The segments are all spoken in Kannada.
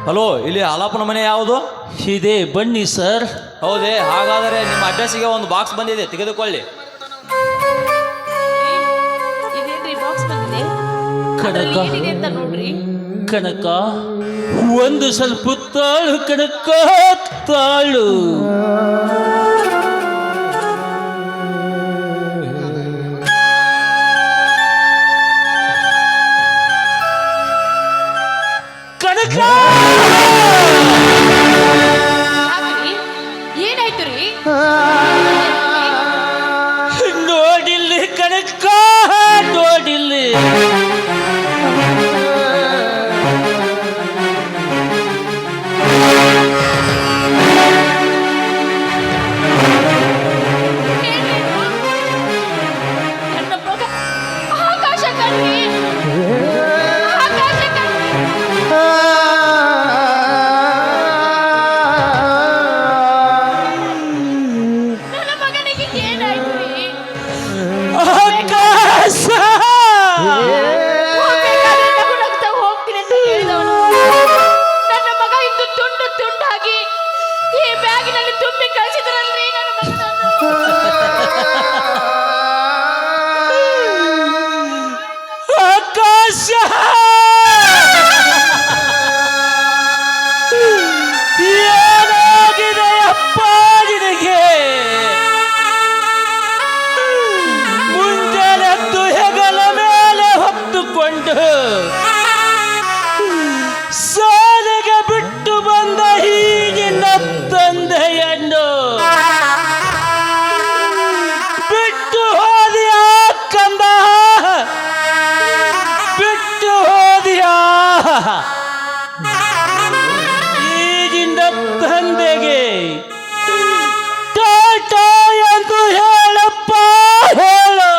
ಹಲೋ, ಇಲ್ಲಿ ಹಾಲಪ್ಪನ ಮನೆ ಯಾವುದು? ಇದೆ, ಬನ್ನಿ ಸರ್. ಹೌದೇ? ಹಾಗಾದರೆ ನಿಮ್ಮ ಅಡ್ರೆಸ್ಸಿಗೆ ಒಂದು ಬಾಕ್ಸ್ ಬಂದಿದೆ, ತೆಗೆದುಕೊಳ್ಳಿ. ಇದೇನ್ರಿ ಬಾಕ್ಸ್ ಬಂದಿದೆ? ಕನಕ ಏನಿದೆ ಅಂತ ನೋಡ್ರಿ. ಕನಕ, ಒಂದು ಸ್ವಲ್ಪ ತಾಳು ಕನಕ, ತಾಳು. ಕನಕ, ಏನಾಯ್ತು ರೀ? ನೋಡಿಲ್ಲಿ ಕನಕ, ನೋಡಿಲ್ಲಿ. ನನ್ನ ಮಗ ಆಕಾಶ ಕಣ್ರಿ, ಆಕಾಶ ಕಣ್ರಿ. ನನ್ನ ಮಗನಿಗೆ ಏನಾಯ್ತು ರೀ? ಆಕಾಶ, ಹೋಗ್ಬೇಕಾದ್ರೆ ನಗುನಗ್ತಾ ಹೋಗ್ತೀನಿ ಅಂತ ಹೇಳಿದವನು ನನ್ನ ಮಗ ಇಂದು ತುಂಡು ತುಂಡಾಗಿ ಈ ಬ್ಯಾಗಿನಲ್ಲಿ ತುಂಬಿ ಕಳಿಸಿದ್ರಲ್ರಿ ನನ್ನ ಮಗನನ್ನು. ಆಕಾಶ, ಏನಾಗಿದೆ ಅಪ್ಪ ನಿನಗೆ? ಮುಂಜಾನೆದ್ದು ಹೆಗಲ ಮೇಲೆ ಹೊತ್ತುಕೊಂಡು ಸಾಲಿಗೆ ಬಿಟ್ಟು ಬಂದ ಹೀಗಿನ ತಂದೆಯನ್ನು ಬಿಟ್ಟು ಹೋದಿಯಾ ಕಂದ, ಬಿಟ್ಟು ಹೋದಿಯಾ? ಈಗಿನ ತಂದೆಗೆ ಟಾಟಾ ಎಂದು ಹೇಳಪ್ಪ, ಹೇಳು.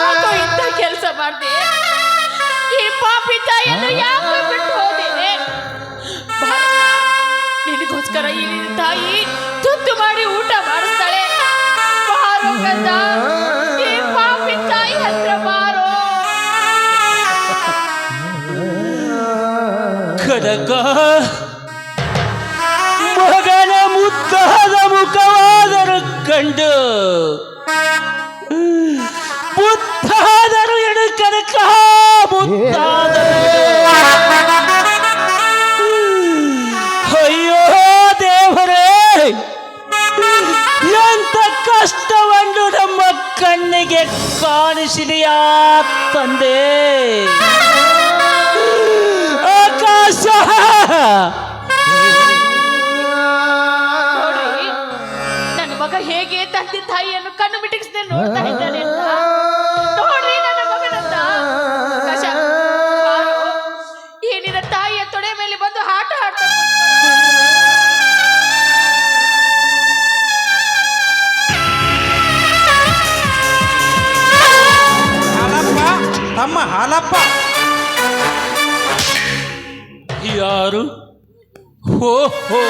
ಯಾಕೋ ಇಂಥ ಕೆಲಸ ಮಾಡ್ದೆ? ಈ ಪಾಪಿ ತಾಯಿಯನ್ನು ಯಾಕೆ ಬಿಟ್ಟು ಹೋದೆ? ನಿನಗೋಸ್ಕರ ಈ ನಿನ್ನ ತಾಯಿ ತುತ್ತು ಮಾಡಿ ಊಟ ಮಾಡಿಸ್ತಾಳೆ. ಬಾರೋ ಕಂದ, ಈ ಪಾಪಿ ತಾಯಿ ಹತ್ರ ಬಾರೋ. ಕನಕ, ಮಗನ ಮುದ್ದಾದ ಮುಖವಾದರೂ ಕಂಡು ಮುದ್ದಾದರು ಎಡು ಕನಕ, ಮುದ್ದಾದರು. ಅಯ್ಯೋ ದೇವರೇ, ಎಂತ ಕಷ್ಟವನ್ನು ನಮ್ಮ ಕಣ್ಣಿಗೆ ಕಾಣಿಸಿದೆಯಾ ತಂದೆ? ಆಕಾಶ, ನೋಡ್ರಿ, ನನ್ನ ಮಗ ಹೇಗೆ ತಂದೆ ತಾಯಿಯನ್ನು ಕಣ್ಣು ಮಿಟಕಿಸದೆ ನೋಡ್ತಾ ಇದ್ದಾನೆ ಅಂತ. ನೋಡ್ರಿ ನನ್ನ ಮಗನನ್ನ. ಆಕಾಶ, ಬಾರೋ. ಈ ನಿನ್ನ ತಾಯಿಯ ತೊಡೆ ಮೇಲೆ ಬಂದು ಆಟ ಆಡ್ತಾ ಹಾಲಪ್ಪ, ತಮ್ಮ ಹಾಲಪ್ಪ. ಯಾರು? ಹೋ ಹೋ,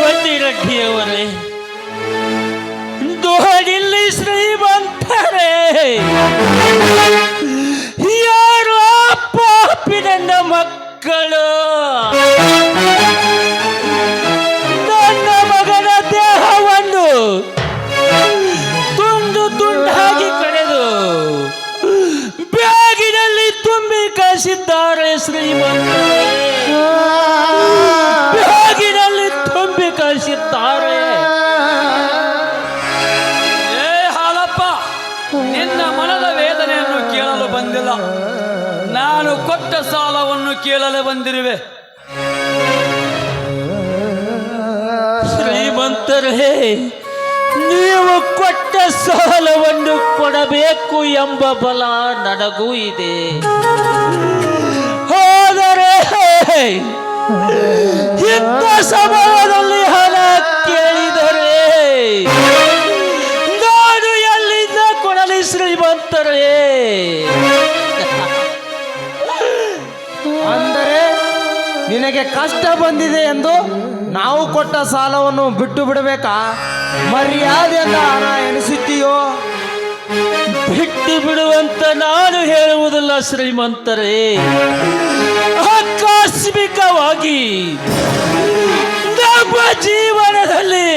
ಬಂದಿರಡ್ಡಿಯವರೇ, ದೋಡಿಲ್ಲಿ ಶ್ರೀಮಂತರೇ. ಯಾರು ಆ ಪಾಪಿ ನನ್ನ ಮಕ್ಕಳು? ನನ್ನ ಮಗನ ದೇಹವನ್ನು ತುಂಡು ತುಂಡಾಗಿ ಕಳೆದು ಬ್ಯಾಗಿನಲ್ಲಿ ತುಂಬಿ ಕಳಿಸಿದ್ದಾರೆ ಶ್ರೀಮಂತರೇ. ಬ್ಯಾಗಿನಲ್ಲಿ ತುಂಬಿ ಕಳಿಸಿದ್ದಾರೆ. ಏ ಹಾಲಪ್ಪ, ನಿನ್ನ ಮನದ ವೇದನೆಯನ್ನು ಕೇಳಲು ಬಂದಿಲ್ಲ, ನಾನು ಕೊಟ್ಟ ಸಾಲವನ್ನು ಕೇಳಲು ಬಂದಿರುವೆ. ಶ್ರೀಮಂತರೇ, ನೀವು ಕೊಟ್ಟ ಸಾಲವನ್ನು ಕೊಡಬೇಕು ಎಂಬ ಬಲ ನನಗೂ ಇದೆ. ಹೋದರೆ ಇಂಥ ಸಮಯದಲ್ಲಿ ಹಣ ಕೇಳಿದರೆ ನಾನು ಎಲ್ಲಿಂದ ಕೊಡಲಿ ಶ್ರೀಮಂತರೇ? ಅಂದರೆ ನಿನಗೆ ಕಷ್ಟ ಬಂದಿದೆ ಎಂದು ನಾವು ಕೊಟ್ಟ ಸಾಲವನ್ನು ಬಿಟ್ಟು ಬಿಡಬೇಕಾ? ಮರ್ಯಾದೆಯಿಂದ ಹಣ ಎನಿಸುತ್ತೀಯೋ? ಬಿಟ್ಟು ಬಿಡುವಂತ ನಾನು ಹೇಳುವುದಿಲ್ಲ ಶ್ರೀಮಂತರೇ. ಆಕಸ್ಮಿಕವಾಗಿ ನಮ್ಮ ಜೀವನದಲ್ಲಿ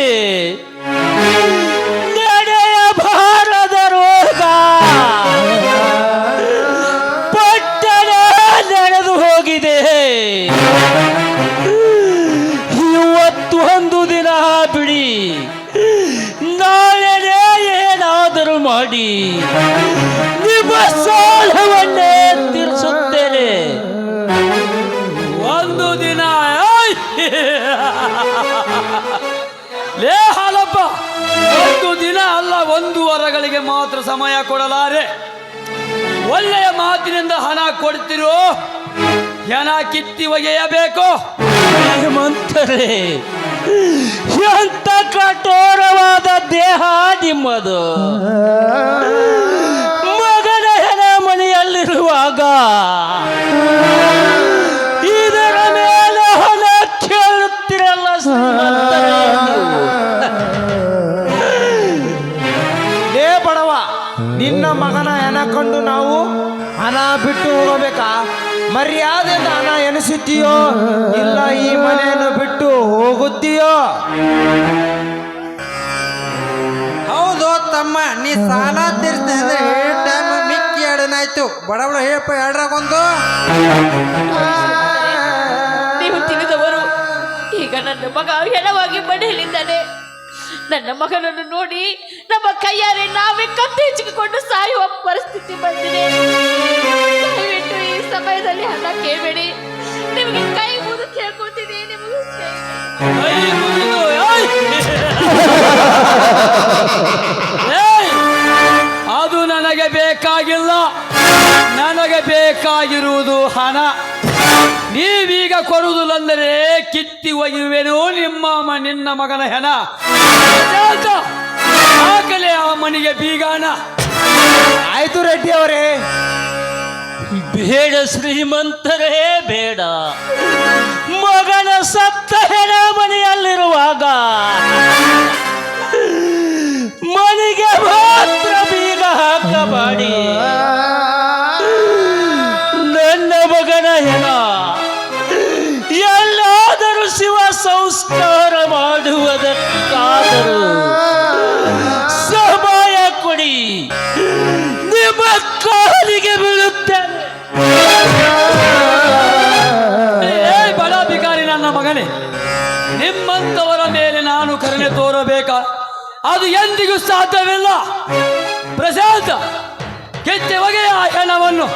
ನಡೆಯಬಾರದ ರೋಗ ಪಟ್ಟಣ ನಡೆದು ಹೋಗಿದೆ. ಇವತ್ತು ಒಂದು ದಿನ ಬಿಡಿ, ನಾಳೆನೇ ಏನಾದರೂ ಮಾಡಿ ನಿಮ್ಮ ಸಾಲವನ್ನೇ ತೀರಿಸುತ್ತೇನೆ. ಒಂದು ದಿನ ಲೇ ಹಾಲಪ್ಪ, ಒಂದು ದಿನ ಅಲ್ಲ, 1 ವಾರಗಳಿಗೆ ಮಾತ್ರ ಸಮಯ ಕೊಡಲಾರೆ. ಒಳ್ಳೆಯ ಮಾತಿನಿಂದ ಹಣ ಕೊಡ್ತಿರೋ ಹೆಣ ಕಿತ್ತಿ ಒಗೆಯಬೇಕು. ಶ್ರೀಮಂತರೇ, ಎಂತ ಕಠೋರವಾದ ದೇಹ ನಿಮ್ಮದು. ಮಗನ ಹೆಣ ಮನೆಯಲ್ಲಿರುವಾಗ ಇದರ ಮೇಲೆ ಹಣ ಕೇಳುತ್ತಿರಲ್ಲ ಶ್ರೀಮಂತರೇ ನೀವು. ಲೇ ಬಡವ, ನಿನ್ನ ಮಗನ ಹೆಣ ಕಂಡು ನಾವು ಹಣ ಬಿಟ್ಟು ಹೋಗಬೇಕಾ? ಮರ್ಯಾದೆಯಿಂದ ಹಣ ಎನಿಸುತ್ತೀಯೋ ಇಲ್ಲ ಈ ಮನೆಯನ್ನು ಬಿಟ್ಟು ಹೋಗುತ್ತೀಯೋ? ಹೌದು ತಮ್ಮ, ನೀ ಸಾಲ ತೀರಿಸ್ತಾ ಇದ್ರೆ ಟೈಮ್ ಮಿಕ್ಕಿ ಎರಡನಾಯ್ತು. ಬಡ ಬಡ ಹೇಳಪ್ಪ, ಎರಡರಾಗೊಂದು. ನೀವು ತಿಳಿದವರು. ಈಗ ನನ್ನ ಮಗ ಹೆಣವಾಗಿ ಮನೆಯಲ್ಲಿದ್ದಾನೆ. ನನ್ನ ಮಗನನ್ನು ನೋಡಿ ನಮ್ಮ ಕೈಯಾರೆ ನಾವೇ ಕತ್ತು ಹೆಚ್ಚಿಕೊಂಡು ಸಾಯುವ ಪರಿಸ್ಥಿತಿ ಬಂದಿದೆ. ದಯವಿಟ್ಟು ಈ ಸಮಯದಲ್ಲಿ ಹಣ ಕೇಳಬೇಡಿ. ನಿಮಗೆ ಕೈ ಮುಗಿದು ಕೇಳ್ಕೊತೀನಿ. ನಿಮಗೆ ಅದು ನನಗೆ ಬೇಕಾಗಿಲ್ಲ. ನನಗೆ ಬೇಕಾಗಿರುವುದು ಹಣ. ನೀವೀಗ ಕೊಡುವುದಿಲ್ಲಂದರೆ ಕಿತ್ತಿ ಒಗೆಯುವೆನು ನಿನ್ನ ಮಗನ ಹೆಣ. ಹಾಕಲೇ ಆ ಮನೆಗೆ ಬೀಗಾಣ. ಆಯ್ತು ರೆಡ್ಡಿ ಅವರೇ. ಬೇಡ ಶ್ರೀಮಂತರೇ, ಬೇಡ. ಮಗನ ಸತ್ತ ಹೆಣ ಮನೆಯಲ್ಲಿರುವಾಗ ಮನೆಗೆ ಮಾತ್ರ ಬೀಗ ಹಾಕಬೇಡಿ. ನನ್ನ ಮಗನ ಹೆಣ ಎಲ್ಲಾದರೂ ಶಿವ ಸಂಸ್ಕಾರ ಮಾಡುವುದಕ್ಕಾದರೂ ಸಮಯ ಕೊಡಿ. ನಿಮ್ಮ ಕಾಲಿಗೆ ಬೀಳುತ್ತೇನೆ. ಬಡ ಬಿಕಾರಿ ನನ್ನ ಮಗನೇ, ನಿಮ್ಮಂತವರ ಮೇಲೆ ನಾನು ಕರುಣೆ ತೋರಬೇಕಾ? ಅದು ಎಂದಿಗೂ ಸಾಧ್ಯವಿಲ್ಲ. ಪ್ರಶಾಂತ, ಕೆತ್ತೆ ಒಗೆಯ ಆ ಹೆಣವನ್ನು.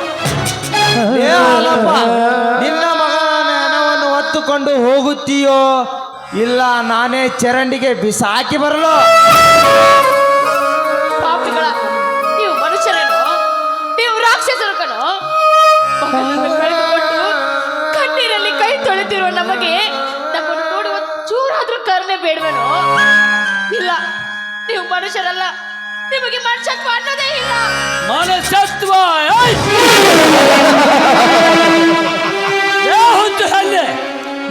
ಏ ಹಾಲಪ್ಪ, ನಿನ್ನ ಮಗನ ಹೆಣವನ್ನು ಹೊತ್ತುಕೊಂಡು ಹೋಗುತ್ತೀಯೋ ಇಲ್ಲ ನಾನೇ ಚರಂಡಿಗೆ ಬಿಸಾಕಿ ಬರಲು? ಪಾಪಿಗಳ, ನೀವು ಮನುಷ್ಯರೇನೋ? ನೀವು ರಾಕ್ಷಸರು ಕಣೋ? ಮಗನನ್ನು ಕಳೆದುಕೊಂಡು ಕಣ್ಣೀರಲ್ಲಿ ಕೈ ತೊಳೆತಿರುವ ನಮಗೆ ನಮ್ಮನ್ನು ನೋಡುವ ಚೂರಾದ್ರೂ ಕರುಣೆ ಬೇಡವೇನೋ? ಇಲ್ಲ, ನೀವು ಮನುಷ್ಯರಲ್ಲ. ನಿಮಗೆ ಮನುಷ್ಯತ್ವ ಅನ್ನೋದೇ ಇಲ್ಲ. ಮನಸತ್ವ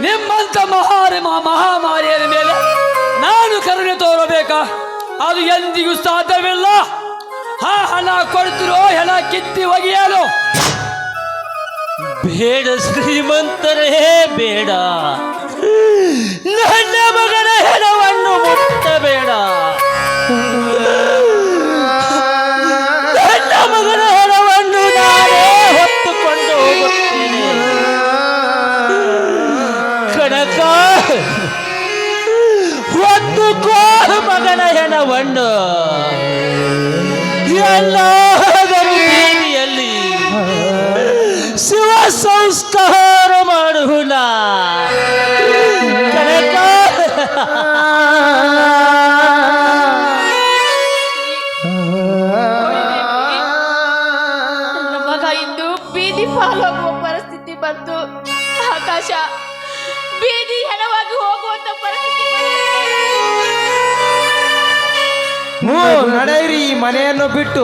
ನಿಮ್ಮಂತ ಮಹಾಮಾರಿಯರ ಮೇಲೆ ನಾನು ಕರುಣೆ ತೋರಬೇಕಾ? ಅದು ಎಂದಿಗೂ ಸಾಧ್ಯವಿಲ್ಲ. ಹಣ ಕೊಡ್ತಿರೋ ಹೆಣ ಕಿತ್ತಿ ಒಗೆಯಲು. ಬೇಡ ಶ್ರೀಮಂತರೇ, ಬೇಡ. ನನ್ನ ಮಗನ ಹೆಣವನ್ನು ಮುಟ್ಟಬೇಡ. ನನ್ನ ಮಗನ ಹೆಣವನ್ನು ನಾನೇ ಹೊತ್ತುಕೊಂಡು ಹೋಗುತ್ತೇನೆ. ಕನಕ, ಹೊತ್ತುಕೋ ಮಗನ ಹೆಣವನ್ನು. ಎಲ್ಲಾದರೂ ರೀತಿಯಲ್ಲಿ ಶಿವ ಸಂಸ್ಕಾರ ಮಾಡುವುಣ. ಕನಕ, ನನ್ನ ಮಗ ಇಂದು ಬೀದಿ ಪಾಲಾಗುವ ಪರಿಸ್ಥಿತಿ ಬಂತು. ಆಕಾಶ ಬೀದಿ ಹೆಣವಾಗಿ ಹೋಗುವಂತ ಪರಿಸ್ಥಿತಿ ನಡೆಯಿರಿ, ಈ ಮನೆಯನ್ನು ಬಿಟ್ಟು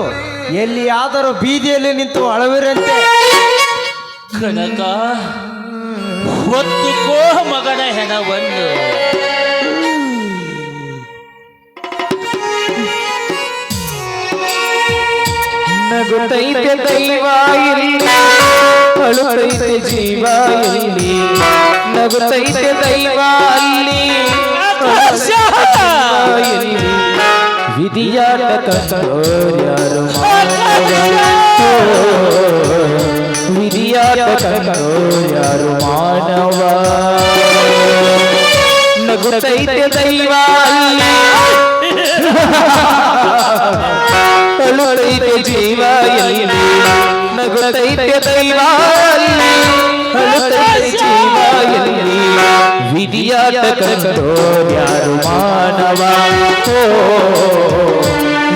ಎಲ್ಲಿಯಾದರೂ ಬೀದಿಯಲ್ಲಿ ನಿಂತು ಅಳವಿರಂತೆ. ಕನಕ, ಹೊತ್ತುಕೋ ಮಗನ ಹೆಣವನ್ನು. ನಗುತ್ತೈತೆ ದೈವ ಇಲ್ಲಿ ಅಳುತ್ತೈತೆ ಜೀವ ಇಲ್ಲಿ ನಗುತ್ತೈತೆ ದೈವ ಅಲ್ಲಿ ಇಲ್ಲಿ ವಿಧಿಯಾಟ ಕಂಡೋರ್ಯಾರು ವಿಧಿಯಾಟ ಕಂಡೋರ್ಯಾರು ಮಾನವ ನಗುತ್ತೈತೆ ದೈವ ಅಲ್ಲಿ ಅಳುತ್ತೈತೆ ಜೀವ ಇಲ್ಲಿ ನಗುತ್ತೈತೆ ದೈವ ಅಲ್ಲಿ ಅಳುತ್ತೈತೆ ಜೀವ ಇಲ್ಲಿ ವಿಧಿಯಾಟ ಕಂಡೋರ್ಯಾರು ಮಾನವ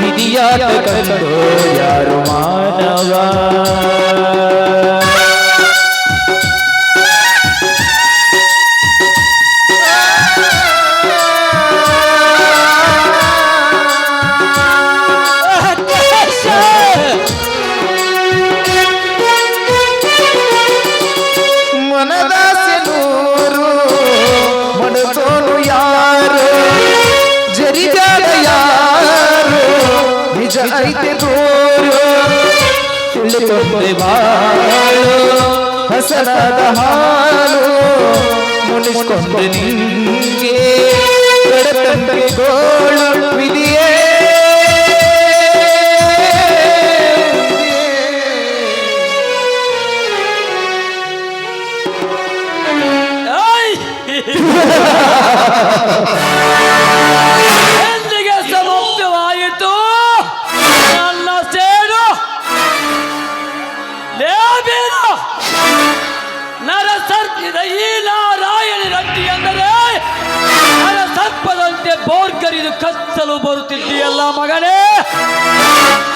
ವಿಧಿಯಾಟ ಕಂಡೋರ್ಯಾರು ಮಾನವ ಮನದಾಸೆ ನೂರು ಮನಸೋನು ಯಾರು ಜರಿಗಾದ ಯಾರು ನಿಜ ಐತೆ ದೂರು ತಿಳಿಕೊಂಡೆ ಬಾಳು ಹಸನಾದ ಹಾಲು ಮುನಿಸ್ಕೊಂಡೆ ನಿಂಗೆ ಕಡತಂದೆ ಗೋಳು ವಿಧಿಯೇ ಎಂದಿಗೆ ಸಮಾಪ್ತವಾಯಿತು ನನ್ನ ಸೇಡು ಲೇಬೇಡ ನರಸರ್ಪಿದ ಈ ನಾರಾಯಣ ರಟ್ಟಿ ಎಂದರೆ ನರಸರ್ಪದಂತೆ ಬೋರ್ಗರಿದು ಕತ್ತಲು ಬರುತ್ತಿದ್ದೀಯಲ್ಲ ಮಗನೇ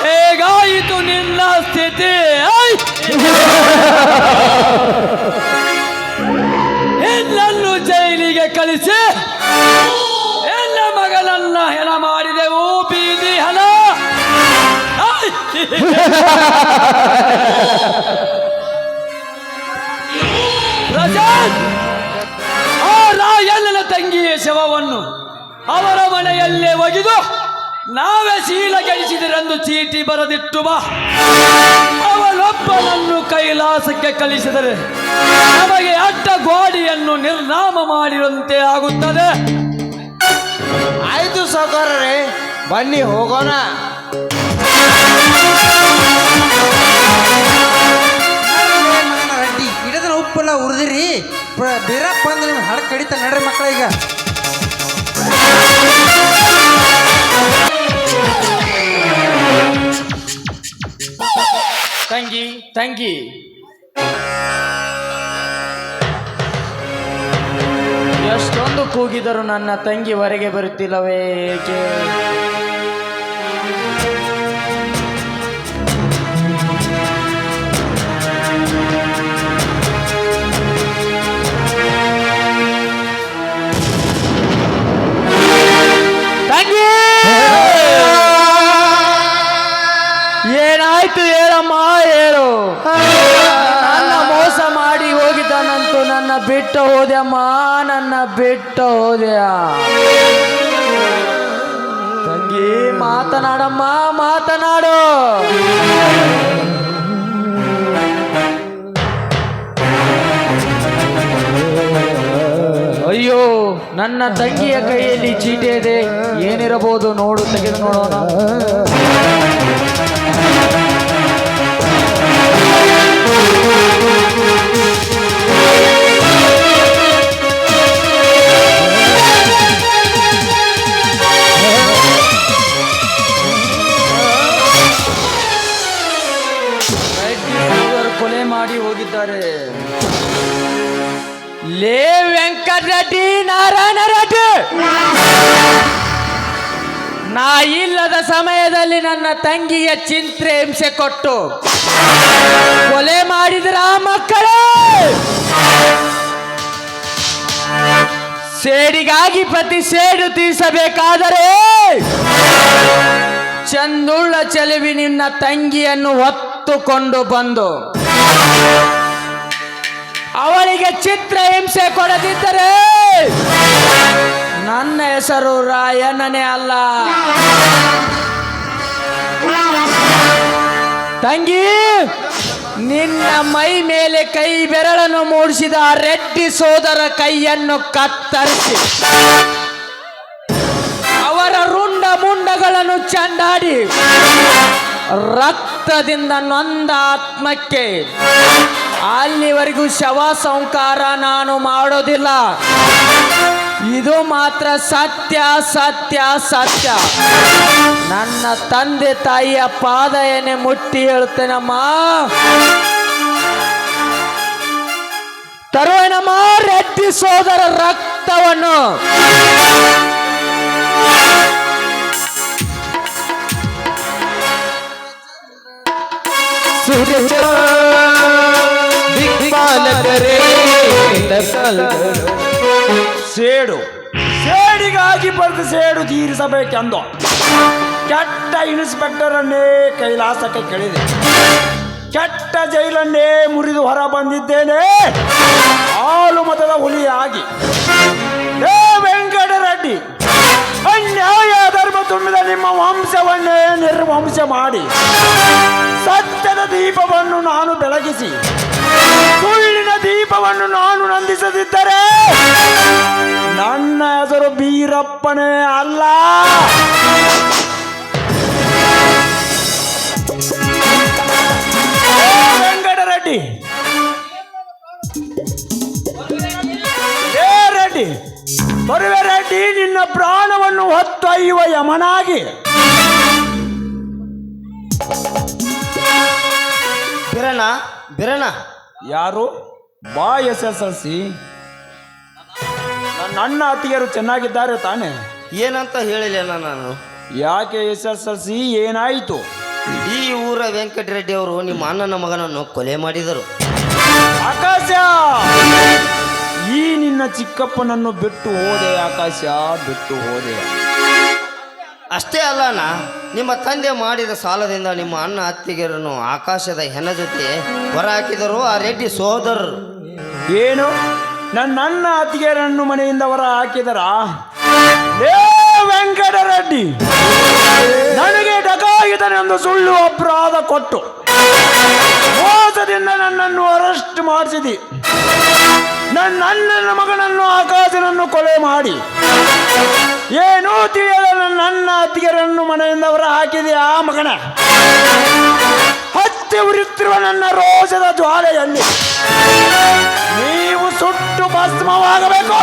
ಹೇಗಾಯಿತು ನಿನ್ನ ಸ್ಥಿತಿ ನನ್ನು ಜೈಲಿಗೆ ಕಳಿಸಿ ಎಲ್ಲ ಮಗನನ್ನ ಹೆಣ ಮಾಡಿದೆವು ಬೀದಿ ಹಣ ಪ್ರಸಾದ್ ಆ ರಾಯಣ್ಣನ ತಂಗಿಯ ಶವವನ್ನು ಅವರ ಮನೆಯಲ್ಲೇ ಒಗೆದು ನಾವೇ ಶೀಲ ಗಳಿಸಿದರೆಂದು ಚೀಟಿ ಬರೆದಿಟ್ಟು ಬಾ ಅವನೊಬ್ಬನನ್ನು ಕೈಲಾಸಕ್ಕೆ ಕಳಿಸಿದರೆ ನಮಗೆ ಅಡ್ಡ ಗೋಡಿಯನ್ನು ನಿರ್ನಾಮ ಮಾಡಿರುವಂತೆ ಆಗುತ್ತದೆ. ಆಯ್ತು ಸೌಕರ್ಯರೇ ಬನ್ನಿ ಹೋಗೋಣ. ರೆಡ್ಡಿ ಹಿಡಿದ್ರೆ ಉಪ್ಪೆಲ್ಲ ಉರಿದಿರಿ ಬೀರಪ್ಪ ಅಂದ್ರೆ ನಿಮ್ಗೆ ಹಡ ಕಡಿತ ನಡ್ರಿ ಮಕ್ಕಳ ಈಗ. ತಂಗಿ ತಂಗಿ ಎಷ್ಟೊಂದು ಕೂಗಿದರು ನನ್ನ ತಂಗಿ ಹೊರಗೆ ಬರುತ್ತಿಲ್ಲವೇ ಏಕೆ? ತಂಗಿ ಏನಾಯ್ತು ಹೇಳಮ್ಮ ಹೇಳು. ನನ್ನ ಮೋಸ ಮಾಡಿ ಹೋಗಿದ್ದಾನಂತೂ ನನ್ನ ಬಿಟ್ಟು ಹೋದ್ಯಮ್ಮ, ನನ್ನ ಬಿಟ್ಟು ಹೋದ್ಯ. ತಂಗಿ ಮಾತನಾಡಮ್ಮ ಮಾತನಾಡು. ಅಯ್ಯೋ ನನ್ನ ತಂಗಿಯ ಕೈಯಲ್ಲಿ ಚೀಟಿ ಇದೆ, ಏನಿರಬಹುದು ನೋಡು, ತೆಗೆದು ನೋಡೋಣ. ಕೊಲೆ ಮಾಡಿ ಹೋಗಿದ್ದಾರೆ. ಲೇ ವೆಂಕಟರೆಡ್ಡಿ, ನಾರಾಯಣ ರೆಡ್ಡಿ, ನಾ ಇಲ್ಲದ ಸಮಯದಲ್ಲಿ ನನ್ನ ತಂಗಿಗೆ ಚಿಂತೆ ಹಿಂಸೆ ಕೊಟ್ಟು ಕೊಲೆ ಮಾಡಿದ್ರ ಮಕ್ಕಳೇ. ಸೇಡಿಗಾಗಿ ಪ್ರತಿ ಸೇಡು ತೀರಿಸಬೇಕಾದರೆ ಚಂದುಳ್ಳ ಚೆಲುವಿ ನಿನ್ನ ತಂಗಿಯನ್ನು ಹೊತ್ತುಕೊಂಡು ಬಂದು ಅವಳಿಗೆ ಚಿತ್ರ ಹಿಂಸೆ ಕೊಡದಿದ್ದರೆ ನನ್ನ ಹೆಸರು ರಾಯಣ್ಣನೇ ಅಲ್ಲ. ತಂಗಿ, ನಿನ್ನ ಮೈ ಮೇಲೆ ಕೈ ಬೆರಳನ್ನು ಮೂಡಿಸಿದ ಆ ರೆಡ್ಡಿ ಸೋದರ ಕೈಯನ್ನು ಕತ್ತರಿಸಿ ಅವರ ರುಂಡ ಮುಂಡಗಳನ್ನು ಚಂಡಾಡಿ ರಕ್ತದಿಂದ ನೊಂದ ಆತ್ಮಕ್ಕೆ ಅಲ್ಲಿವರೆಗೂ ಶವ ಸಂಸ್ಕಾರ ನಾನು ಮಾಡೋದಿಲ್ಲ. ಇದು ಮಾತ್ರ ಸತ್ಯ ಸತ್ಯ ಸತ್ಯ. ನನ್ನ ತಂದೆ ತಾಯಿಯ ಪಾದ ಏನೇ ಮುಟ್ಟಿ ಹೇಳ್ತೇನಮ್ಮ. ತರುವೇನಮ್ಮ ರೆಡ್ಡಿ ಸೋದರ ರಕ್ತವನ್ನು. ಸೇಡು ಸೇಡಿಗಾಗಿ ಬರೆದು ಸೇಡು ತೀರಿಸಬೇಕೆಂದು ಕೆಟ್ಟ ಇನ್ಸ್ಪೆಕ್ಟರನ್ನೇ ಕೈಲಾಸಕ್ಕೆ ಕೆಳಿದೆ. ಕೆಟ್ಟ ಜೈಲನ್ನೇ ಮುರಿದು ಹೊರ ಬಂದಿದ್ದೇನೆ ಹಾಲು ಮತದ ಹುಲಿಯಾಗಿ. ಹೇ ವೆಂಕಟರೆಡ್ಡಿ, ಅನ್ಯಾಯ ಧರ್ಮ ತುಂಬಿದ ನಿಮ್ಮ ವಂಶವನ್ನೇ ನಿರ್ವಂಶ ಮಾಡಿ ಸತ್ಯದ ದೀಪವನ್ನು ನಾನು ಬೆಳಗಿಸಿ ಸುಳ್ಳಿನ ದೀಪವನ್ನು ನಾನು ನಂದಿಸದಿದ್ದರೆ ನನ್ನ ಹೆಸರು ಬೀರಪ್ಪನೇ ಅಲ್ಲ. ವೆಂಕಟರೆಡ್ಡಿ, ಏ ರೆಡ್ಡಿ, ಬರುವೆ ರೆಡ್ಡಿ, ನಿನ್ನ ಪ್ರಾಣವನ್ನು ಹೊತ್ತೊಯ್ಯುವ ಯಮನಾಗಿ. ಬಿರಣ ಬಿರಣ, ಯಾರು? ಬಾ SSLC. ನನ್ನ ಅಣ್ಣ ಅತ್ತಿಗೆಯರು ಚೆನ್ನಾಗಿದ್ದಾರೆ ತಾನೆ? ಏನಂತ ಹೇಳಿಲ್ಲ ನಾನು. ಯಾಕೆ SSLC, ಏನಾಯಿತು? ಈ ಊರ ವೆಂಕಟರೆಡ್ಡಿ ಅವರು ನಿಮ್ಮ ಅಣ್ಣನ ಮಗನನ್ನು ಕೊಲೆ ಮಾಡಿದರು. ಆಕಾಶ, ಈ ನಿನ್ನ ಚಿಕ್ಕಪ್ಪನನ್ನು ಬಿಟ್ಟು ಹೋದೆ ಆಕಾಶ, ಬಿಟ್ಟು ಹೋದೆ. ಅಷ್ಟೇ ಅಲ್ಲ ಅಣ್ಣ, ನಿಮ್ಮ ತಂದೆ ಮಾಡಿದ ಸಾಲದಿಂದ ನಿಮ್ಮ ಅಣ್ಣ ಅತ್ತಿಗೆರನ್ನು ಆಕಾಶದ ಹೆಣ ಜೊತೆ ಹೊರ ಹಾಕಿದರು ಆ ರೆಡ್ಡಿ ಸೋದರರು. ಏನು, ನನ್ನ ಅಣ್ಣ ಅತ್ತಿಗೆರನ್ನು ಮನೆಯಿಂದ ಹೊರ ಹಾಕಿದರ? ಏ ವೆಂಕಟರೆಡ್ಡಿ, ನನಗೆ ಡಕಾಯಿತನೆಂದು ಸುಳ್ಳು ಅಪರಾಧ ಕೊಟ್ಟು ಮೋಸದಿಂದ ನನ್ನನ್ನು ಅರೆಸ್ಟ್ ಮಾಡಿಸಿದಿ. ನನ್ನ ಅಣ್ಣನ ಮಗನನ್ನು ಆಕಾಶನನ್ನು ಕೊಲೆ ಮಾಡಿ ಏನೂ ತಿಳಿಯದ ನನ್ನ ಅಣ್ಣ ಅತ್ತಿಗೆರನ್ನು ಮನೆಯಿಂದ ಹೊರ ಹಾಕಿದೆಯಾ ಮಗನ? ಹತ್ತಿ ಉರಿಯುತ್ತಿರುವ ನನ್ನ ರೋಷದ ಜ್ವಾಲೆಯಲ್ಲಿ ನೀವು ಸುಟ್ಟು ಭಸ್ಮವಾಗಬೇಕು.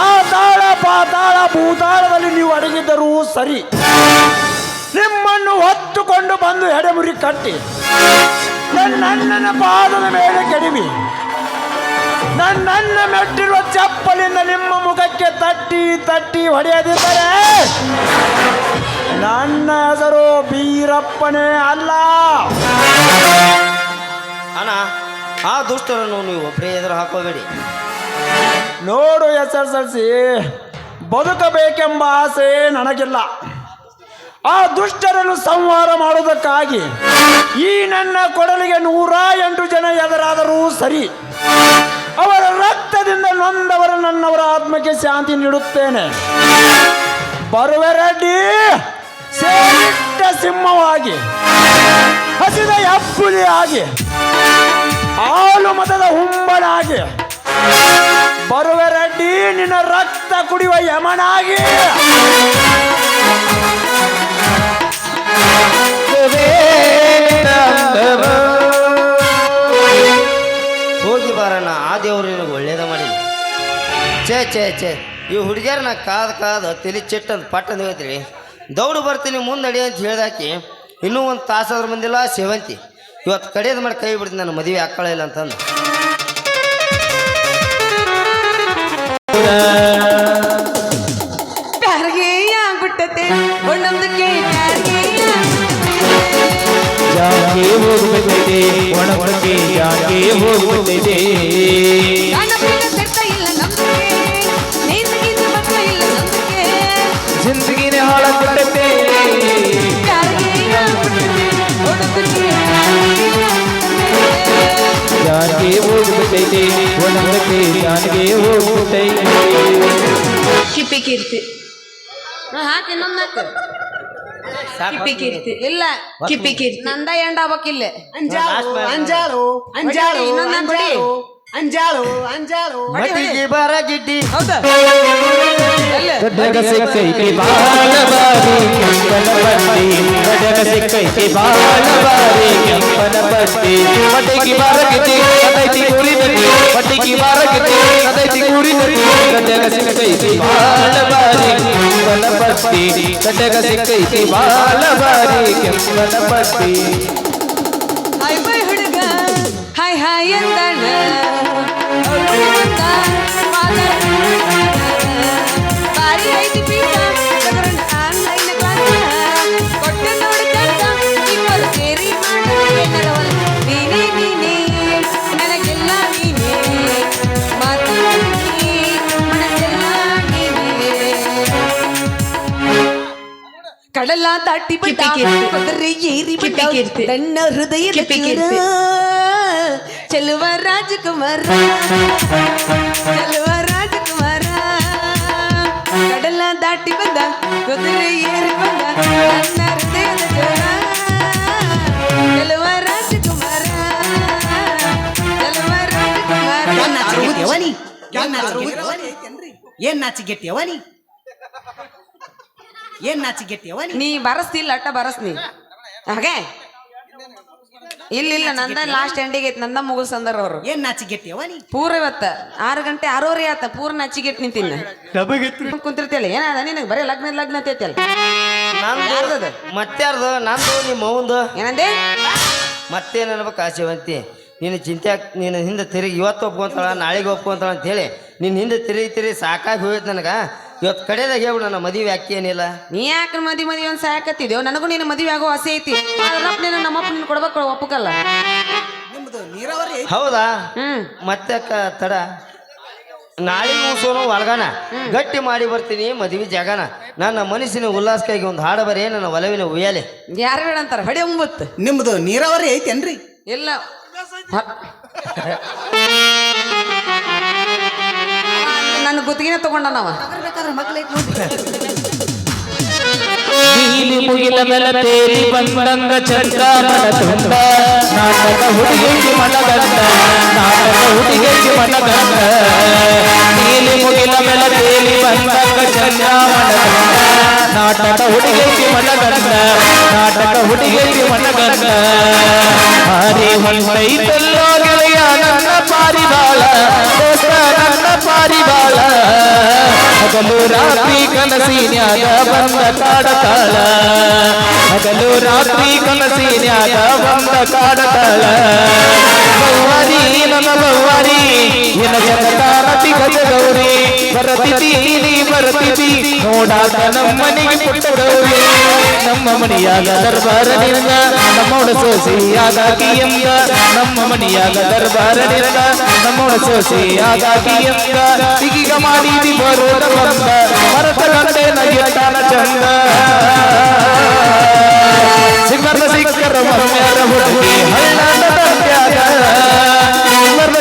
ಆ ತಾಳ ಪಾತಾಳ ಭೂತಾಳದಲ್ಲಿ ನೀವು ಅಡಗಿದ್ದರೂ ಸರಿ, ನಿಮ್ಮನ್ನು ಹೊತ್ತುಕೊಂಡು ಬಂದು ಎಡೆಮುರಿ ಕಟ್ಟಿ ನನ್ನ ಅಣ್ಣನ ಪಾದದ ಮೇಲೆ ಕೆಡವಿ ನನ್ನನ್ನ ಮೆಟ್ಟಿರುವ ಚಪ್ಪಲಿಂದ ನಿಮ್ಮ ಮುಖಕ್ಕೆ ತಟ್ಟಿ ತಟ್ಟಿ ಹೊಡೆಯದಿದ್ದರೆ ನನ್ನ ಹೆಸರು ಬೀರಪ್ಪನೇ ಅಲ್ಲ. ಅಣ್ಣ, ಆ ದುಷ್ಟರನ್ನು ನೀವು ಒಬ್ಬರೇ ಎದುರು ಹಾಕೋಬೇಡಿ. ನೋಡು SSLC, ಬದುಕಬೇಕೆಂಬ ಆಸೆ ನನಗಿಲ್ಲ. ಆ ದುಷ್ಟರನ್ನು ಸಂಹಾರ ಮಾಡುವುದಕ್ಕಾಗಿ ಈ ನನ್ನ ಕೊಡಲಿಗೆ 108 ಜನ ಎದುರಾದರೂ ಸರಿ, ಅವರ ರಕ್ತದಿಂದ ನೊಂದವರ ನನ್ನವರ ಆತ್ಮಕ್ಕೆ ಶಾಂತಿ ನೀಡುತ್ತೇನೆ. ಬರುವೆ ರೆಡ್ಡಿ, ಸೇರಿಟ್ಟ ಸಿಂಹವಾಗಿ, ಹಸಿದ ಹೆಬ್ಬುಲಿಯಾಗಿ, ಹಾಲು ಮತದ ಹುಂಬನಾಗಿ, ಬರುವೆ ರೆಡ್ಡಿ, ನಿನ್ನ ರಕ್ತ ಕುಡಿಯುವ ಯಮನಾಗಿ. ಹೋಗಿ ಬಾರಣ್ಣ, ಆ ದೇವರು ನಿನಗೆ ಒಳ್ಳೇದ ಮಾಡಿ. ಛೇ ಛೇ ಛೇ, ಈ ಹುಡುಗಿಯರನ್ನ ಕಾದು ತಲೆ ಚಿಟ್ಟಂತ ಪಟ್ಟಂದು ಹೇಳ್ತೀರಿ. ದೌಡು ಬರ್ತೀನಿ ಮುಂದಡಿ ಅಂತ ಹೇಳ್ದಾಕಿ ಇನ್ನೂ ಒಂದು ತಾಸಾದ್ರೂ ಬಂದಿಲ್ಲ ಸೇವಂತಿ. ಇವತ್ತು ಕಡೆಯದು ಮಾಡಿ ಕೈ ಬಿಡ್ತೀನಿ, ನನ್ನ ಮದುವೆ ಹಾಕೊಳ್ಳ ಇಲ್ಲ ಅಂತಂದು. ಪ್ಯಾರಿಗೆ ಆಗ್ಬಿಟ್ಟತೆ ಒಂದೊಂದಕ್ಕೆ ಜಾಗೆ ಹೋಗುತ್ತದೆ ಒಣಗೊಳಗೆ ಜಾಗೆ ಹೋಗುತ್ತದೆ. ಇಲ್ಲ ನಮ್ಗೆ ನೇಂದ್ಗಿಂತ ಮಕ್ಕಳ ಇಲ್ಲ ನಮ್ಗೆ ಜಿಂದಗಿನೇ ಹಾಳಾಗ್ಬಿಟ್ಟತೆ. ಜಾಗೆ ಹೋಗುತ್ತದೆ ಒಣಗೊಳಗೆ ಜಾಗೆ ಹೋಗುತ್ತದೆ. ಕಿಪ್ಪಿ ಕೀರ್ತಿ ಹಾಕಿ ಇನ್ನೊಂದು ಹಾಕ ಕಿಪ್ಪಿ ಕೀರ್ತಿ ಇಲ್ಲ ಕಿಪ್ಪಿ ಕೀರ್ತಿ ನಂದ ಎಂಡ ಆಗ್ಬೇಕಿಲ್ಲ ಮಟ್ಟಿಗೆ ಬಾರ ಗಿಡ್ಡಿ ಹೌದಾ ಗಡ್ಡಗ ಸಿಕ್ಕೈತಿ ಬಾಲಬಾರಿ ಕೆಂಪನ ಬಟ್ಟಿ ಗಡ್ಡಗ ಸಿಕ್ಕೈತಿ ಬಾಲಬಾರಿ ಕೆಂಪನ ಬಟ್ಟಿ ಮಟ್ಟಿಗೆ ಬಾರ ಗಿಡ್ಡಿ ಕದೈತಿ ಕೂರಿದಟ್ಟಿ ಮಟ್ಟಿಗೆ ಬಾರ ಗಿಡ್ಡಿ ಕದೈತಿ ಕೂರಿದಟ್ಟಿ ಗಡ್ಡಗ ಸಿಕ್ಕೈತಿ ಬಾಲಬಾರಿ ಕೆಂಪನ ಬಟ್ಟಿ ಗಡ್ಡಗ ಸಿಕ್ಕೈತಿ ಬಾಲಬಾರಿ ಕೆಂಪನ ಬಟ್ಟಿ ಹಾಯ್ ಬಾಯ್ ಹುಡುಗ ಹಾಯ್ ಹಾಯ್ ಎಂದಣ ಬಾರಿ ಐತಿ ಪೀಠ ತಗರಣ ಆನ್ಲೈನ್ ಕ್ಲಾಸ್ ಕೊಟ್ಟೆ ನೋಡ್ಕಂತ ಇಬ್ಬರು ಸೇರಿ ಮಾಡವಲ್ಲ ನೀನೇ ನೀನೇ ನನಗೆಲ್ಲ ನೀನೇ ಮಾತಾಡಿ ಮನಸ್ಸೆಲ್ಲ ನೀನೇ ಕಡಲ ದಾಟಿ ಬಂದ ಕುದುರೆ ಏರಿ ಬಂದ ನನ್ನ ಹೃದಯದ ಚೂರ ಚೆಲುವ ರಾಜಕುಮಾರ ಚೆಲುವ ರಾಜಕುಮಾರ ಕಡಲ ದಾಟಿ ಬಂದ ಕುದುರೆ ಏರಿ ಬಂದ ನನ್ನ ಹೃದಯದ ಚೂರ ಚೆಲುವ ರಾಜಕುಮಾರ ಚೆಲುವ ರಾಜಕುಮಾರ ಏನ್ ನಾಚಿಗೆಟ್ಟಿಯವನಿ ಏನ್ ನಾಚಿಗೆಟ್ಟಿಯವನಿ ನೀ ಬರಸ್ತಿಲ್ಲ ಅಟ್ಟ ಬರಸ್ ನೀ ಹಾಗೆ ಇಲ್ಲ ನಂದ ಲಾಸ್ಟ್ ಎಂಡಿಗೆ ಐತಿ ನಂದ ಮುಗಿಸಂದ್ರ ಅವ್ರು ಏನ್ ನಾಚಿಗೆಟ್ಟಿಯವನಿ ಪೂರ ಇವತ್ತ 6 ಗಂಟೆ 6:30 ಆತ ಪೂರ ನಚ್ಚಿಗೆಟ್ ನಿಂತಿನ ಕುಂತಿರ್ತಿಯಲ್ಲ ಏನಾದ ನಿನಗೆ ಬರೀ ಲಗ್ನ ಅಂತೈತಿಯಲ್ಲ ನಂದು ಮತ್ತಾರ್ದು ನಂದು ನಿಮ್ಮ ಅವಂದು ಏನಂದೆ ಮತ್ತೇನು ಅನ್ಬೇಕು ಆಸೆವಂತಿ ನೀನು ಚಿಂತೆ ನೀನು ಹಿಂದೆ ತಿರುಗಿ ಇವತ್ತು ಒಪ್ಕೊಂತಾಳ ನಾಳೆಗೆ ಒಪ್ಕೊಂತಾಳ ಅಂತೇಳಿ ನಿನ್ನ ಹಿಂದೆ ತಿರುಗಿ ಸಾಕಾಗಿ ಹೋಯ್ತು ನನಗೆ ಇವತ್ತು ಕಡೆದಾಗ ಹೇಳ್ಬಿಡು ನನ್ನ ಮದುವೆ ಯಾಕೆ ಏನಿಲ್ಲ ನೀ ಯಾಕೆ ಮದಿ ಒಂದ್ ಸಾಕತ್ತಿದ್ದೇವ್ ನನಗೂ ನೀನು ಮದುವೆ ಆಗೋ ಆಸೆ ಐತಿ ನೀನು ನಮ್ಮಪ್ಪ ನೀನು ಕೊಡ್ಬೇಕು ಒಪ್ಪಕಲ್ಲ ನಿಮ್ದು ನೀರಾವರಿ ಹೌದಾ ಮತ್ತೆ ತಡ ನಾಳೆ ಮುಗಿಸೋನು ಒಳಗನ ಗಟ್ಟಿ ಮಾಡಿ ಬರ್ತೀನಿ ಮದುವೆ ಜಾಗನ ನನ್ನ ಮನಸ್ಸಿನ ಉಲ್ಲಾಸಕ್ಕಾಗಿ ಒಂದು ಹಾಡು ಬರೀ ನನ್ನ ಒಲವಿನ ಉಯ್ಯಾಲೆ ಯಾರು ಬೇಡ ಅಂತಾರ ಹೊಡೆ ಒಂಬತ್ತು ನಿಮ್ದು ನೀರಾವರಿ ಐತೇನ್ರಿ ಇಲ್ಲ ನನ್ನ ಗುತ್ತಿಗೆನ ತಗೊಂಡ ನಾವ ನೀಲಿ ಮುಗಿಲ ಮೇಲೆ ತೇರಿ ಬಂದಂಗ ಚಂದ್ರ ಮನತುಂಡ ನಾಟಕ ಹುಡುಗಿಗೆ ಮನಗಂಡ ನಾಟಕ ಹುಡುಗಿಗೆ ಮನಗಂಡ ನೀಲಿ ಮುಗಿಲ ಮೇಲೆ ತೇರಿ ಬಂದಂಗ ಚಂದ್ರ ಮನತುಂಡ ನಾಟಕ ಹುಡುಗಿಗೆ ಮನಗಂಡ ನಾಟಕ ಹುಡುಗಿಗೆ ಮನಗಂಡ ಹರಿ ಹೊಂಟೈತಲ್ಲೋ ಗೆಳೆಯ ನನ್ನ ಪಾರಿವಾಳ ದೋಸ್ತ ನನ್ನ ಪಾರಿವಾಳ ಹಗಲು ರಾತ್ರಿ ಕನಸಿನ್ಯಾಗ ಬಂದ ಕಾಡತಾಳ ಹಗಲು ರಾತ್ರಿ ಕನಸಿನ್ಯಾಗ ಬಂದ ಕಾಡತಾಳ ಬವ್ವಾರಿ ನನ್ನ ಬವ್ವಾರಿ ಎನ ಜಗತಾರತಿ ಗಜ ಗೌರಿ ಬರತಿತಿ ನೀ ಬರತಿತಿ ನೋಡಾಟ ನಮ್ಮನೆಗೆ ಪುಟ್ಟ ಗೌರಿ ನಮ್ಮ ಮನೆಯಾಗ ದರ್ಬಾರ ನಿಂದ ನಮ್ಮೋಡ ಸೋಸಿಯಾಗಿ ಎಂದ ನಮ್ಮ ಮನೆಯಾಗ ದರ್ಬಾರ ನಿಂದ ನಮ್ಮೋಡ ಸೋಸಿಯಾಗಿ ಎಂದ ಸಿಗಿಗ ಮಾಡಿ ಬರೋದ ಬಂದ ಮರತ ಗಂಟೆ ನಗೆತಾನ ಚಂದ ಸಿಕ್ಕರ ಮಮ್ಮೆರ ಹುಡುಗಿ ಹಳ್ಳದ ದಂಡ್ಯಾಗ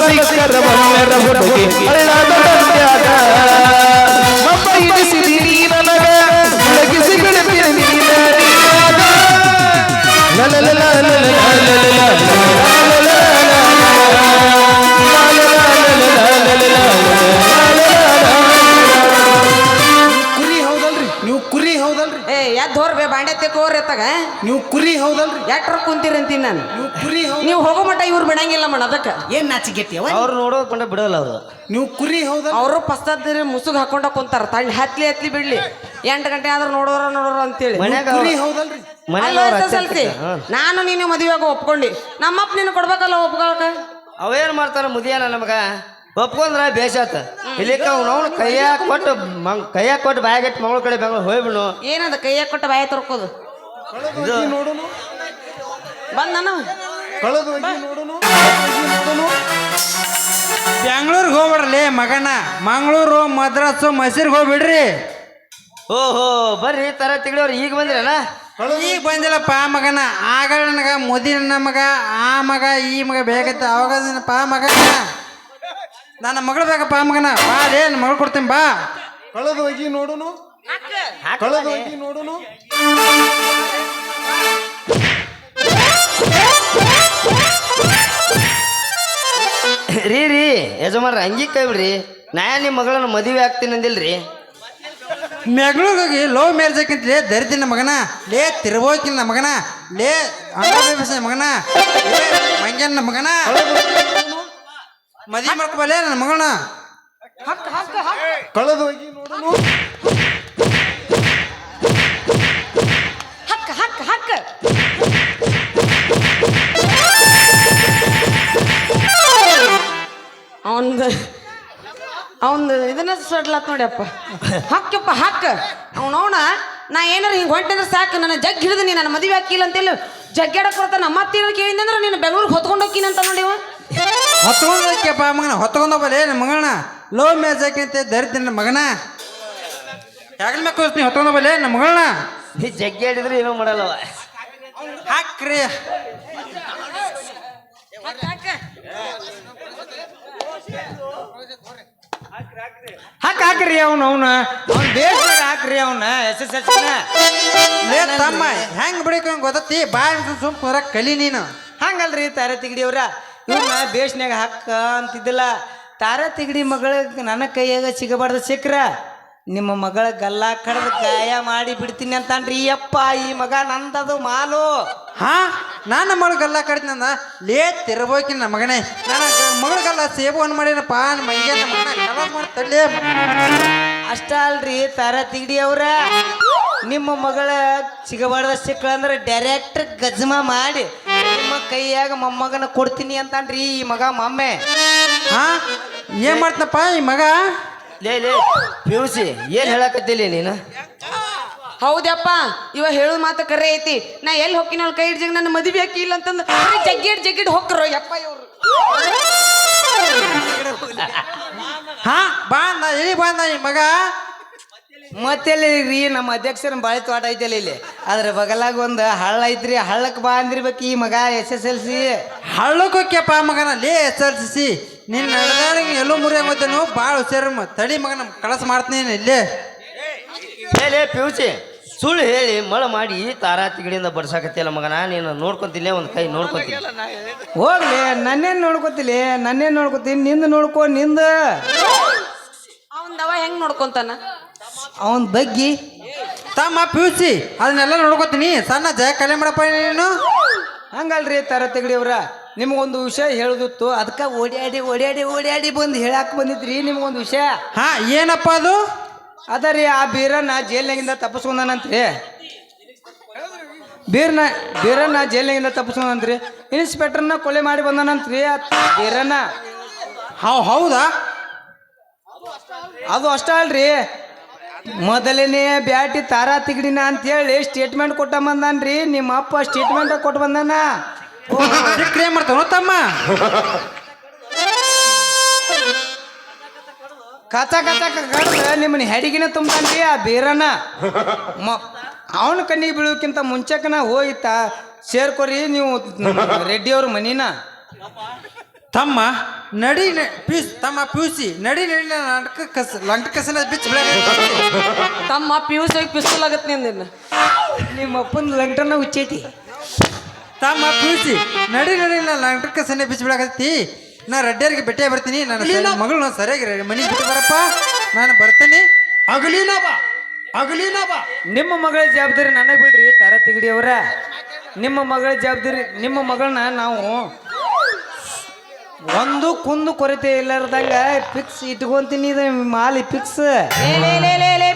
ಸಿಕ್ಕರ ಮಮ್ಮೆರ ಹುಡುಗಿ ಹಳ್ಳದ ದಂಡ್ಯಾಗ ಮಮ್ಮ ಇಡಿಸಿದಿ ನೀ ನನಗ ಬೆಳಗಿಸಿ ಬಿಡುತ್ತೀನಿ ನೀನಾಗ ಕುರಿ ಹೌದಲ್ರಿ ನೀವು ಕುರಿ ಹೌದಲ್ರಿ ಏ ಯಾದ್ ಹೋರ್ಬೇ ಬಾಂಡೆ ತೆಕೋರ್ ಎತ್ತಾಗ ನೀವು ಕುರಿ ಹೌದಲ್ರಿ ಯಾಕ್ರ ಕುಂತೀರಂತೀನಿ ನಾನು ನೀವು ಕುರಿ ಹೌದ ನೀವು ಹೋಗೋ ಮಟ್ಟ ಇವ್ರು ಬಿಡಂಗಿಲ್ಲ ಮಣ ಅದಕ್ಕ ಏನ್ ನಾಚಿಗೆಟ್ಟಿಯವ ಅವ್ರು ನೋಡೋದು ಕೊಂಡ ಬಿಡಲ್ಲ ಅವರು ನೀವು ಕುರಿ ಹೌದಲ್ ಅವರು ಪಸ್ತದ ಮುಸುಗ್ ಹಾಕೊಂಡ ಕುಂತಾರ ತಣ್ಣ ಹತ್ಲಿ ಬಿಡ್ಲಿ 8 ಗಂಟೆ ಆದ್ರೂ ನೋಡೋರ ಅಂತೇಳಿ ಮನ್ಯಾಗ ಕುರಿ ಹೌದಲ್ರಿ ಮನ್ಯಾಗ ಅಲ್ಲ ಸಲ್ತಿ ನಾನು ನೀನು ಮದುವೆಯಾಗ ಒಪ್ಕೊಂಡಿ ನಮ್ಮಪ್ಪ ನೀನು ಕೊಡ್ಬೇಕಲ್ಲ ಒಪ್ಕೊಳಕ ಅವೇನ್ ಮಾಡ್ತಾರ ಮುದಿಯಾನ ನಮಗ ಒಪ್ಕೊಂಡ್ರ ಬೇಸಾತ ಇಲ್ಲಿಕ ಅವ್ನು ಕೈಯಾಗ ಕೊಟ್ಟು ಬಾಯಾಗಟ್ಟು ಮಗಳ ಕಡೆ ಬೆಂಗಳೂರು ಹೋಗ್ಬಿಡು ಏನದ ಕೈಯಾಗ ಕೊಟ್ಟ ಬಾಯ ತೊರ್ಕೋದು ಇದು ನೋಡೋನು ಬಂದ್ ನಾನು ಕಳೆದು ಹೋಗಿ ನೋಡೋನು ಬೆಂಗಳೂರಿಗೆ ಹೋಗ್ಬಿಡ್ರಲಿ ಮಗನ ಮಂಗಳೂರು ಮದ್ರಾಸು ಮೈಸೂರಿಗೆ ಹೋಗ್ಬಿಡ್ರಿ ಓಹೋ ಬರ್ರಿ ತರ ತಿಂಗಳವ್ರು ಈಗ ಬಂದ್ರಲ್ಲ ಈಗ ಬಂದಿಲ್ಲಪ್ಪ ಮಗನ ಆಗಳ ನನಗ ಮುದಿ ನನ್ನ ಮಗ ಆ ಮಗ ಈ ಮಗ ಬೇಕತ್ತ ಅವಾಗ ಪಾ ಮಗನ ನನ್ನ ಮಗಳು ಬೇಕಪ್ಪ ಮಗನ ಬಾ ರೇ ನನ್ನ ಮಗಳು ಕೊಡ್ತೀನಿ ಬಾ ಕಳೆದು ಹೋಗಿ ನೋಡೋನು ಕಳೆದು ಹೋಗಿ ನೋಡುನು. ರೀ ಯಜಮಾನ್ರ ಅಂಗಿ ಕೈ ಬಿಡ್ರಿ. ನಾ ನಿಮ್ಮ ಮಗಳನ್ನ ಮದುವೆ ಆಗ್ತೀನಿ ಅಂದಿಲ್ರಿ. ಮೆಗಳೂರಿಗೆ ಲವ್ ಮ್ಯಾರೇಜ್ ಹಾಕಿಂತಲೇ ದರಿದ್ರಿನ ಮಗನ, ಲೇ ತಿರ್ಬೋಕಿನ ಮಗನ, ಲೇ ಅಂಗನ ಮಗನ, ಲೇ ಮಂಗ್ಯನ ಮಗನ, ಮದುವೆ ಮಾಡ್ಕೊಬಲ್ಲೇ ನನ್ನ ಮಗಳನ್ನ. ಕಳೆದು ಹೋಗಿ ನೋಡುನು. ಹಕ್ಕ ಹಕ್ಕ ಹಕ್ಕ ಅವಂದು ಇದನ್ನ ಸಡ್ಲಾತ್ ನೋಡ್ಯಪ್ಪ. ಹಕ್ಕಪ್ಪ ಹಕ್ಕ ಅವನವನ ನಾ ಏನಾರ ಹಿಂಗೆ ಹೊಂಟಂದ್ರೆ ಸಾಕು, ನನ್ನ ಜಗ್ ಹಿಡಿದು ನೀ ನನ್ನ ಮದುವೆ ಹಾಕಿಲ್ಲ ಅಂತೇಳಿ ಜಗ್ಗಾಡಕ್ ಬರ್ತಾನ. ಮತ್ತೇನಾರು ಕೇಳಿದಂದ್ರೆ ನೀನು ಬೆಂಗಳೂರಿಗೆ ಹೊತ್ಕೊಂಡು ಹೋಗ್ತೀನಿ ಅಂತ ನೋಡಿವ. ಹೊತ್ಕೊಂಡಪ್ಪ ಮಗನ, ಹೊತ್ಕೊಂಡೋಗಲ್ಲೇ ನನ್ನ ಮಗಳನ್ನ. ಲವ್ ಮ್ಯಾರೇಜ್ ಹಾಕಿಂತ ದರಿದ್ರಿನ ಮಗನ, ಯಾಗಲ ಮ್ಯಾಕ ನೀ ಹೊತ್ಕೊಂಡೋಗಲ್ಲೇ ನನ್ನ ಮಗಳನ್ನ. ಈ ಜಗ್ಗಿ ಆಡಿದ್ರೆ ಏನೋ ಮಾಡಲ್ಲವ. ಹಾಕ್ರಿ ಹಾಕ್ರಿ ಅವ್ನ ಬೇಸ್ನಾಗ ಹಾಕ್ರಿ ಅವನ್ನ SSLC ಲೇ ತಮ್ಮ ಹೆಂಗ್ ಬಿಡಕ್ಕೆ ಗೊತ್ತತಿ, ಬಾಯ್ ಸುಮ್ ಕುಂದ್ರ ಕಲಿ ನೀನು. ಹಂಗಲ್ರಿ ತಾರ ತಿಗಡಿಯವ್ರ, ಇವ್ರನ್ನ ಬೇಸ್ನ್ಯಾಗ ಹಾಕ ಅಂತಿದ್ದಿಲ್ಲ. ತಾರ ತಿಗಡಿ ಮಗಳ ನನ್ನ ಕೈಯಾಗ ಸಿಗಬಾರ್ದು. ಸಿಕ್ರ ನಿಮ್ಮ ಮಗಳ ಗಲ್ಲ ಕಡ್ದು ಗಾಯ ಮಾಡಿ ಬಿಡ್ತೀನಿ ಅಂತನ್ರಿ. ಅಪ್ಪ ಈ ಮಗ ನಂದದು ಮಾಲು. ಹಾ ನನ್ನ ಮಗಳಿಗೆಲ್ಲ ಕಡಿತಂದ ಲೇ ತಿರ್ಬೋಕಿನ ನನ್ನ ಮಗನೇ. ನನ್ನ ಮಗಳಿಗೆಲ್ಲ ಸೇಬುವನ್ನು ಮಾಡಿನಪ್ಪ ನಮ್ಮ ಮೈಗೆ ನಮ್ಮ ಮಗನ ಕಲಾಸ್ ಮಾಡ್ತಲ್ಲೇ. ಅಷ್ಟ ಅಲ್ರಿ ತಾರ ತಿಗಡಿ ಅವ್ರ, ನಿಮ್ಮ ಮಗಳ ಸಿಗಬಾರ್ದ ಸಿಕ್ಕಳ ಅಂದ್ರೆ ಡೈರೆಕ್ಟ್ ಗಜ್ಮ ಮಾಡಿ ನಿಮ್ಮ ಕೈಯಾಗ ಮೊಮ್ಮಗನ ಕೊಡ್ತೀನಿ ಅಂತನ್ರಿ ಈ ಮಗ ಮಮ್ಮೆ. ಹಾ ಏನ್ ಮಾಡ್ತನಪ್ಪ ಈ ಮಗ? ಲೇ ಪಿಯುಸಿ ಏನ್ ಹೇಳಕತ್ತಿಲ್ಲ ನೀನು? ಹೌದಪ್ಪ, ಇವ ಹೇಳೋದು ಮಾತು ಕರೆ ಐತಿ. ನಾ ಎಲ್ಲಿ ಹೊಕ್ಕಿನ ಕೈ ಹಿಡ್ಜಾಗ ನನ್ನ ಮದುವೆ ಹಾಕಿಲ್ಲ ಅಂತಂದು ಜಗ್ಗಿಡ್ ಹೊಕ್ಕರು ಯಪ್ಪ ಇವ್ರು. ಹಾ ಬಾಂದ ಎಲ್ಲಿ ಬಾಂದ ಈ ಮಗ? ಮತ್ತೆಲ್ಲಿ ರೀ ನಮ್ಮ ಅಧ್ಯಕ್ಷರ ಬಾಳೆ ತೋಟ ಐತಲ್ಲ ಇಲ್ಲಿ, ಅದ್ರ ಬಗಲಾಗ ಒಂದು ಹಳ್ಳ ಐತ್ರಿ. ಹಳ್ಳಕ್ಕೆ ಬಾ ಅಂದಿರ್ಬೇಕು ಈ ಮಗ SSLC. ಹಳ್ಳಕ್ಕೆ ಹೋಗ್ಯಪ್ಪ ಮಗನ ಲೇ SSLC. ನಿನ್ನ ನಡೆದಾಡಿಗೆ ಎಲ್ಲೋ ಮುರಿಯಾಗೋತೇನು, ಭಾಳ ಹುಷಾರು ತಡಿ ಮಗನ ಕಳಸ ಮಾಡ್ತೀನಿ ಇಲ್ಲೇ. ಲೇ ಪಿಯುಸಿ ಸುಳ್ಳು ಹೇಳಿ ಮಳ ಮಾಡಿ ತಾರಾ ತಿಗಡಿಯಿಂದ ಬಡ್ಸಾಕತ್ತಿಲ್ಲ ಮಗನ. ನೀನು ನೋಡ್ಕೊಂತಿಲ್ಲ, ಒಂದು ಕೈ ನೋಡ್ಕೊಂತೀನಿ. ಹೋಗ್ಲಿ, ನನ್ನೇನು ನೋಡ್ಕೊತೀನಿ, ನಿಂದು ನೋಡ್ಕೊ. ನಿಂದ ಅವಂದವ ಹೆಂಗ್ ನೋಡ್ಕೊಂತಾನ ಅವನ ಬಗ್ಗೆ ತಮ್ಮ ಪಿಯುಸಿ ಅದನ್ನೆಲ್ಲ ನೋಡ್ಕೋತೀನಿ. ಸಣ್ಣ ಜಯ ಕಲೆ ಮಾಡಪ್ಪ ನೀನು. ಹಂಗಲ್ರಿ ತಾರ ತಿಗಡಿಯವ್ರ, ನಿಮಗೊಂದು ವಿಷಯ ಹೇಳುದಿತ್ತು. ಅದಕ್ಕೆ ಓಡ್ಯಾಡಿ ಬಂದು ಹೇಳಾಕ ಬಂದಿದ್ರಿ ನಿಮ್ಗೊಂದು ವಿಷಯ. ಹಾ ಏನಪ್ಪ ಅದು? ಅದರಿ ಆ ಬೀರನ್ನ ಜೈಲ್ನಾಗಿಂದ ತಪ್ಪಿಸ್ಕೊಂಡನಂತ್ರಿ. ಬೀರನ್ನ ಜೈಲ್ನಾಗಿಂದ ತಪ್ಪಿಸ್ಕೊಂಡಂತ್ರಿ. ಇನ್ಸ್ಪೆಕ್ಟರ್ನ ಕೊಲೆ ಮಾಡಿ ಬಂದನಂತ್ರಿ ಬೀರನ್ನ. ಹೌದಾ? ಅದು ಅಷ್ಟ ಅಲ್ರಿ, ಮೊದಲನೇ ಬ್ಯಾಟಿ ತಾರಾ ತಿಗಡಿನ ಅಂತೇಳಿ ಸ್ಟೇಟ್ಮೆಂಟ್ ಕೊಟ್ಟ ಬಂದಾನ್ರಿ. ನಿಮ್ಮ ಅಪ್ಪ ಸ್ಟೇಟ್ಮೆಂಟ್ ಕೊಟ್ಟು ಬಂದಾನ. ಏನ್ ಮಾಡ್ತಾವ ತಮ್ಮ? ಕಚ ಕಡ್ದು ನಿಮ್ಮನ್ನ ಹೆಡಿಗಿನ ತುಂಬಾನ್ರಿ ಆ ಬೀರನ್ನ. ಅವನ ಕಣ್ಣಿಗೆ ಬೀಳೋಕ್ಕಿಂತ ಮುಂಚೆಕನ ಹೋಯ್ತ ಸೇರ್ಕೊರಿ ನೀವು ರೆಡ್ಡಿಯವ್ರ ಮನಿನ. ತಮ್ಮ ನಡಿ ಪೀಸ್ ತಮ್ಮ ಪಿಯುಸಿ ನಡಿ ಲಂಕ ಕಸನ ಬಿಚ್ಚ ತಮ್ಮ ಪಿಯೂಸ್ ಹೋಗಿ ಪಿಸ್ತೂಲ್ ಆಗತ್ತೆ ನಿಂದ. ನಿಮ್ಮ ಅಪ್ಪನ ಲಂಟನ ಹುಚ್ಚೈತಿ. ತಮ್ಮ ಪಿಯುಸಿ ನಡಿ ಲಂಕ ಕಸನ ಬಿಚ್ಚ ಬಿಡಾಕತ್ತಿ. ನಾ ರೆಡ್ಡಿಯರಿಗೆ ಭೇಟಿಯಾಗಿ ಬರ್ತೀನಿ. ನನ್ನ ಮಗಳು ಸರಿಯಾಗಿ ಮನೆಗೆ ಬಿಟ್ಟು ಬರಪ್ಪ, ನಾನು ಬರ್ತೀನಿ. ಅಗಲಿನ ಬಾ. ನಿಮ್ಮ ಮಗಳ ಜವಾಬ್ದಾರಿ ನನಗೆ ಬಿಡ್ರಿ ತಾರ ತಿಗಡಿ ಅವರ. ನಿಮ್ಮ ಮಗಳ ಜವಾಬ್ದಾರಿ, ನಿಮ್ಮ ಮಗಳನ್ನ ನಾವು ಒಂದು ಕುಂದು ಕೊರತೆ ಇಲ್ಲಾರ್ದಂಗ ಫಿಕ್ಸ್ ಇಟ್ಕೊಂತೀನಿ. ಮಾಲಿ ಫಿಕ್ಸ್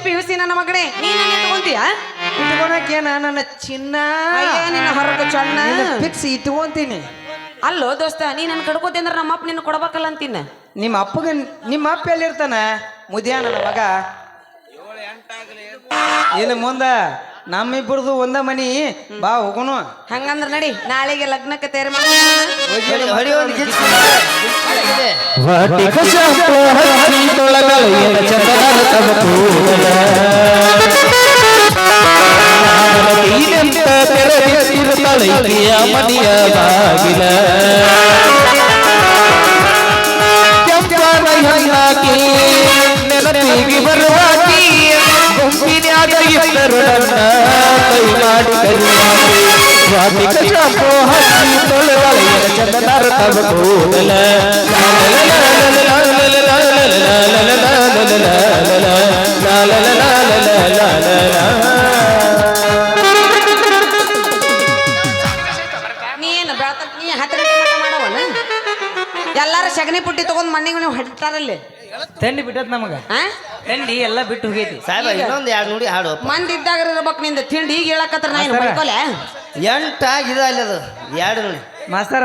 ಪಿಯೂಸಿ ನನ್ನ ಮಗನೇ, ನೀನ ತಗೊಂತೀಯ ಇಟ್ಕೊಳಕೇನ ನನ್ನ ಚಿನ್ನ ನಿನ್ನ ಹೊರಗ ಚಣ್ಣ ಫಿಕ್ಸ್ ಇಟ್ಕೊಂತೀನಿ. ಅಲ್ಲೋ ದೋಸ್ತ, ನೀ ನನ್ ಕಡ್ಕೋತಿ ಅಂದ್ರೆ ನಮ್ಮ ಅಪ್ಪ ನಿನ್ನ ಕೊಡ್ಬೇಕಲ್ಲ ಅಂತೀನ. ನಿಮ್ಮ ಅಪ್ಪಗೆ ನಿಮ್ಮ ಅಪ್ಪ ಎಲ್ಲಿರ್ತಾನ? ಮುದಿಯ ನನ್ನ ಮಗ. ಇನ್ನು ಮುಂದ ನಮ್ಮಿಬ್ಬರದು ಒಂದ ಮನಿ ಬಾ ಹೋಗೋಣ. ಹಂಗಂದ್ರ ನಡಿ, ನಾಳೆಗೆ ಲಗ್ನಕ್ಕೆ ತಯಾರಿ ಮಾಡಿ. ಮನಿಯ ಬಾಗಿಲ ಕೆಂಪಾಗಿ ನೆನಪಿಗೆ ಬರುವಾಕಿ ಗುಂಪಿನ ಇಲ್ಲದ ಇದ್ದರು ನನ್ನ ಕೈ ಮಾಡಿ ಕರಿಯಾಗಿ ಸ್ವಾಮಿಕ ಶಾಂಪು ಹಚ್ಚಿ ತೊಳೆದಳೆಯ ಚಂದನಾರ ತವ ಕೂದಲ ನೀ ಏನು ಬೆಳತ ನೀ 10 ಗಂಟೆ ಮಟ್ಟ ಮಾಡವನ ಎಲ್ಲಾರು ಸಗಣಿ ಪುಟ್ಟಿ ತಗೊಂಡ್ ಮಣ್ಣಿಗೆ ನೀವು ಹೊಡಿತಾರಲ್ಲಿ ತಂಡಿ ಬಿಟ್ಟತ್ ನಮಗ ಆ ತಂಡಿ ಎಲ್ಲ ಬಿಟ್ಟು ಹೋಗೈತಿ ಸಾಹೇಬ ಇನ್ನೊಂದು 2 ನುಡಿ ಹಾಡು ಮಂದಿ ಇದ್ದಾಗ ಇರ್ಬೇಕು ನಿಂದ ತಿಂಡಿ ಈಗ ಹೇಳಕತ್ರ ನಾ ಏನು ಬೈಕೋಲೆ 8 ಆಗಿದೆ ಅಲ್ಲಿ ಅದು 2 ನುಡಿ ಮಾಸ್ತರ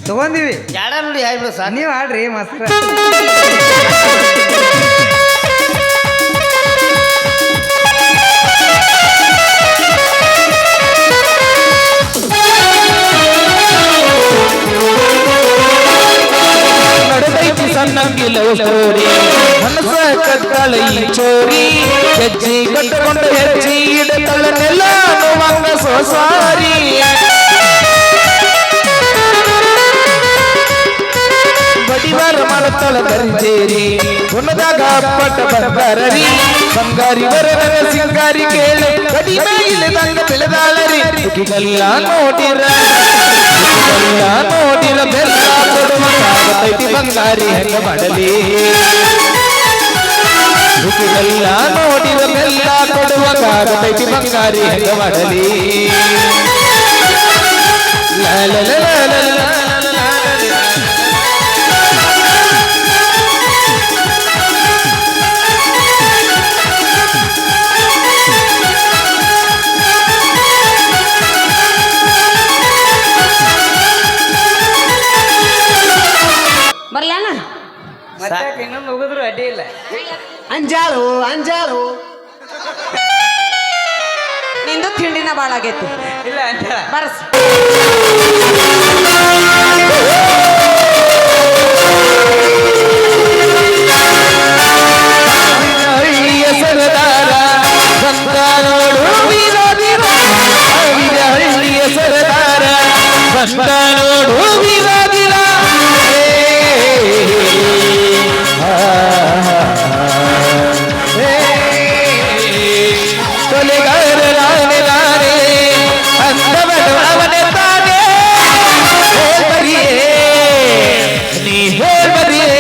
ತಗೊಂದಿವಿ 2 ನುಡಿ ಹಾಯ್ಬಿಡು ಸಾಕು ನೀವ್ ಆಡ್ರಿ ಮಾಸ್ತರ ನಡೆದೈತಿ ಸಣ್ಣಂಗಿಲ್ಲ ಸ್ಟೋರಿ ಮನಸ ಕತ್ತಳ ಈ ಚೋರಿ ಹೆಜ್ಜಿ ಕಟ್ಟಕೊಂಡು ಹೆಜ್ಜಿ ಇಡತಳನೆಲ್ಲ ನೋವಂಗ ಸೋಸಾರಿ ಬಡಿವಾರ ಮಾಡತಳ ಗಂಜೇರಿ ಗುಣದಾಗ ಪಟ್ಟ ಬಂಗಾರರಿ ಬಂಗಾರಿ ವರರ ಸಿಂಗಾರಿ ಕೇಳಿ ಕಡಿಮೆ ಇಲ್ಲದಂಗ ಬೆಳೆದಾಳರಿ ಹುಡುಗಿಗೆಲ್ಲ ನೋಡಿರ ಬೆಲ್ಲ ಕೊಡುವಂತಾಗತೈತಿ ಬಂಗಾರಿ ಹೆಂಗ ಮಾಡಲಿ ಹುಡುಗಿಗೆಲ್ಲ ನೋಡಿರ ಬೆಲ್ಲ ಕೊಡುವಂತಾಗತೈತಿ ಬಂಗಾರಿ ಹೆಂಗ ಮಾಡಲಿ ಬರ್ಲಾನ ಇನ್ನೊಂದು ಹೋಗಿದ್ರು ಅಡ್ಡಿ ಇಲ್ಲ ಅಂಜಾಳು ಅಂಜಾಳು ನಿಂದು ತಿಂಡಿನ ಭಾಳ ಆಗೈತಿ ಇಲ್ಲ ಅಂತ ಬರ್ಸ್ ಹಳ್ಳಿಯ ಸರದಾರ ಬಂದ ನೋಡು ವೀರಾದಿರ ಹಳ್ಳಿಯ ಸರದಾರ ಬಂದ ನೋಡು ವೀರಾದಿರ ಕೊಲೆಗಾರ ರಾಣೆ ರಾಣೆ ಅಂದವನು ಅವನೇ ತಾನೇ ಹೇಳ್ಬರಿಯೇ ನೀ ಹೇಳ್ಬರಿಯೇ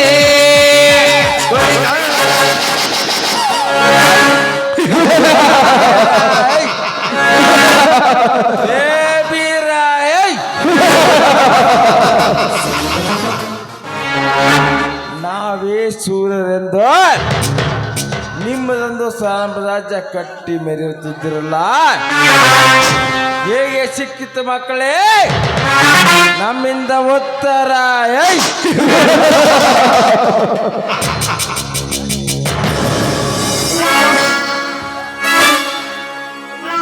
ನಾವೇ ಸೂರ್ಯರೆಂದು ನಿಮ್ಮದೊಂದು ಸಾಮ್ರಾಜ್ಯ ಕಟ್ಟಿ ಮೆರೆಯುತ್ತಿದ್ದಿರಲ್ಲ ಹೇಗೆ ಸಿಕ್ಕಿತ್ತು ಮಕ್ಕಳೇ ನಮ್ಮಿಂದ ಉತ್ತರ ಏಯ್!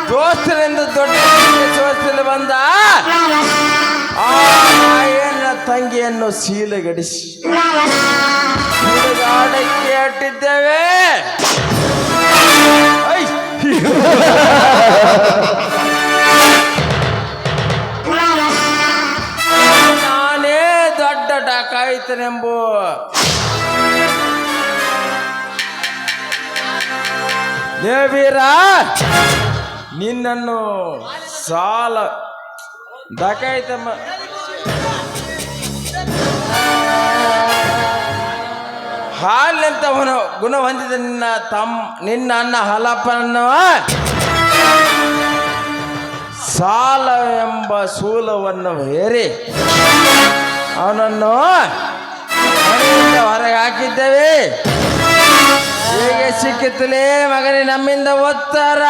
ದೋಸ್ತರಿಂದ ದೊಡ್ಡ ಸೋಸಲು ಬಂದ ಆ ನಾಯನ ತಂಗಿಯನ್ನು ಶೀಲಗಡಿಸಿ ಹುಡುಗಾಡಕ್ಕೆ ಅಟ್ಟಿದ್ದೇವೆ ಐ! ನಾನೇ ದೊಡ್ಡ ಡಕಾಯಿತನೆಂಬ ದೇವೀರ ನಿನ್ನನ್ನು ಸಾಲ ಡಕಾಯಿತಮ್ಮ ಹಾಲಿನಂತ ಗುಣ ಹೊಂದಿದ ನಿನ್ನ ಅಣ್ಣ ಹಲಪನ್ನು ಸಾಲ ಎಂಬ ಶೂಲವನ್ನು ಹೇರಿ ಅವನನ್ನು ಮನೆಯಿಂದ ಹೊರಗೆ ಹಾಕಿದ್ದೇವೆ ಹೇಗೆ ಸಿಕ್ಕಿತ್ತಲೇ ಮಗನೇ ನಮ್ಮಿಂದ ಒತ್ತಾರ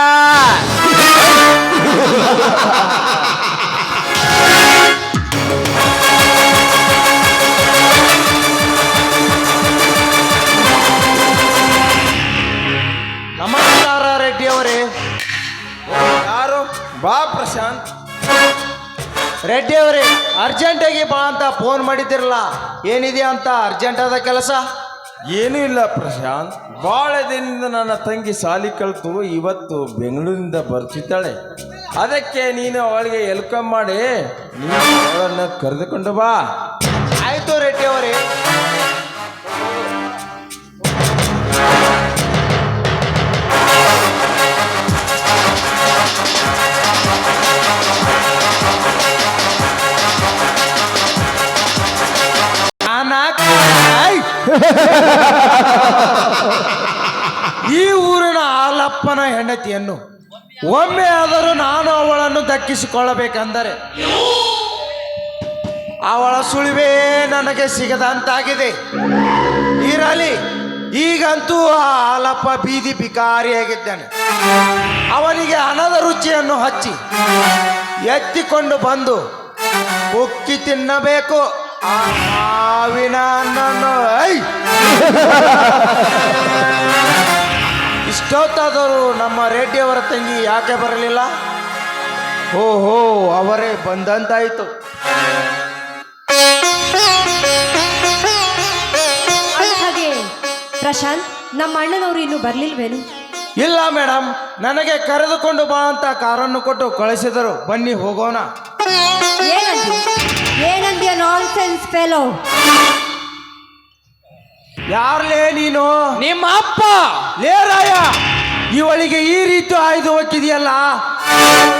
ನಮಸ್ಕಾರ ರೆಡ್ಡಿ ಅವರೇ. ಯಾರು ಬಾ ಪ್ರಶಾಂತ್. ರೆಡ್ಡಿ ಅವರೇ, ಅರ್ಜೆಂಟಾಗಿ ಬಾ ಅಂತ ಫೋನ್ ಮಾಡಿದ್ದಿರಲ್ಲ, ಏನಿದೆ ಅಂತ ಅರ್ಜೆಂಟ್ ಆದ ಕೆಲಸ? ಏನೂ ಇಲ್ಲ ಪ್ರಶಾಂತ್, ಭಾಳ ದಿನದಿಂದ ನನ್ನ ತಂಗಿ ಸಾಲಿ ಕಲಿತು ಇವತ್ತು ಬೆಂಗಳೂರಿಂದ ಬರ್ತಿದ್ದಾಳೆ. ಅದಕ್ಕೆ ನೀನು ಅವಳಿಗೆ ವೆಲ್ಕಮ್ ಮಾಡಿ ನೀನು ಅವಳನ್ನು ಕರೆದುಕೊಂಡು ಬಾ. ಆಯ್ತು ರೆಡ್ಡಿ ಅವರೇ. ಈ ಊರಿನ ಹಾಲಪ್ಪನ ಹೆಂಡತಿಯನ್ನು ಒಮ್ಮೆ ಆದರೂ ನಾನು ಅವಳನ್ನು ದಕ್ಕಿಸಿಕೊಳ್ಳಬೇಕೆಂದರೆ ಅವಳ ಸುಳಿವೇ ನನಗೆ ಸಿಗದಂತಾಗಿದೆ. ಇರಲಿ, ಈಗಂತೂ ಆ ಹಾಲಪ್ಪ ಬೀದಿ ಬಿಕಾರಿಯಾಗಿದ್ದಾನೆ. ಅವನಿಗೆ ಹಣದ ರುಚಿಯನ್ನು ಹಚ್ಚಿ ಎತ್ತಿಕೊಂಡು ಬಂದು ಉಕ್ಕಿ ತಿನ್ನಬೇಕು ಆ ಮಾವಿನ ಹಣ್ಣನ್ನು. ಇಷ್ಟೊತ್ತಾದರೂ ನಮ್ಮ ರೆಡ್ಡಿಯವರ ತಂಗಿ ಯಾಕೆ ಬರಲಿಲ್ಲ? ಓಹೋ, ಅವರೇ ಬಂದಂತಾಯಿತು. ಹಾಗೆ ಪ್ರಶಾಂತ್, ನಮ್ಮ ಅಣ್ಣನವರು ಇನ್ನೂ ಬರ್ಲಿಲ್ವೇನು? ಇಲ್ಲ ಮೇಡಮ್, ನನಗೆ ಕರೆದುಕೊಂಡು ಬಾ ಅಂತ ಕಾರನ್ನು ಕೊಟ್ಟು ಕಳಿಸಿದರು. ಬನ್ನಿ ಹೋಗೋಣ. ಏನಂದ್ಯ ನಾನ್ಸೆನ್ಸ್ ಫೆಲೋ? ಯಾರ್ಲೇ ನೀನು? ನಿಮ್ಮ ಅಪ್ಪ. ಲೇ ರಾಯ, ಇವಳಿಗೆ ಈ ರೀತಿ ಆಯ್ದು ಹೋಗಿದೆಯಲ್ಲ,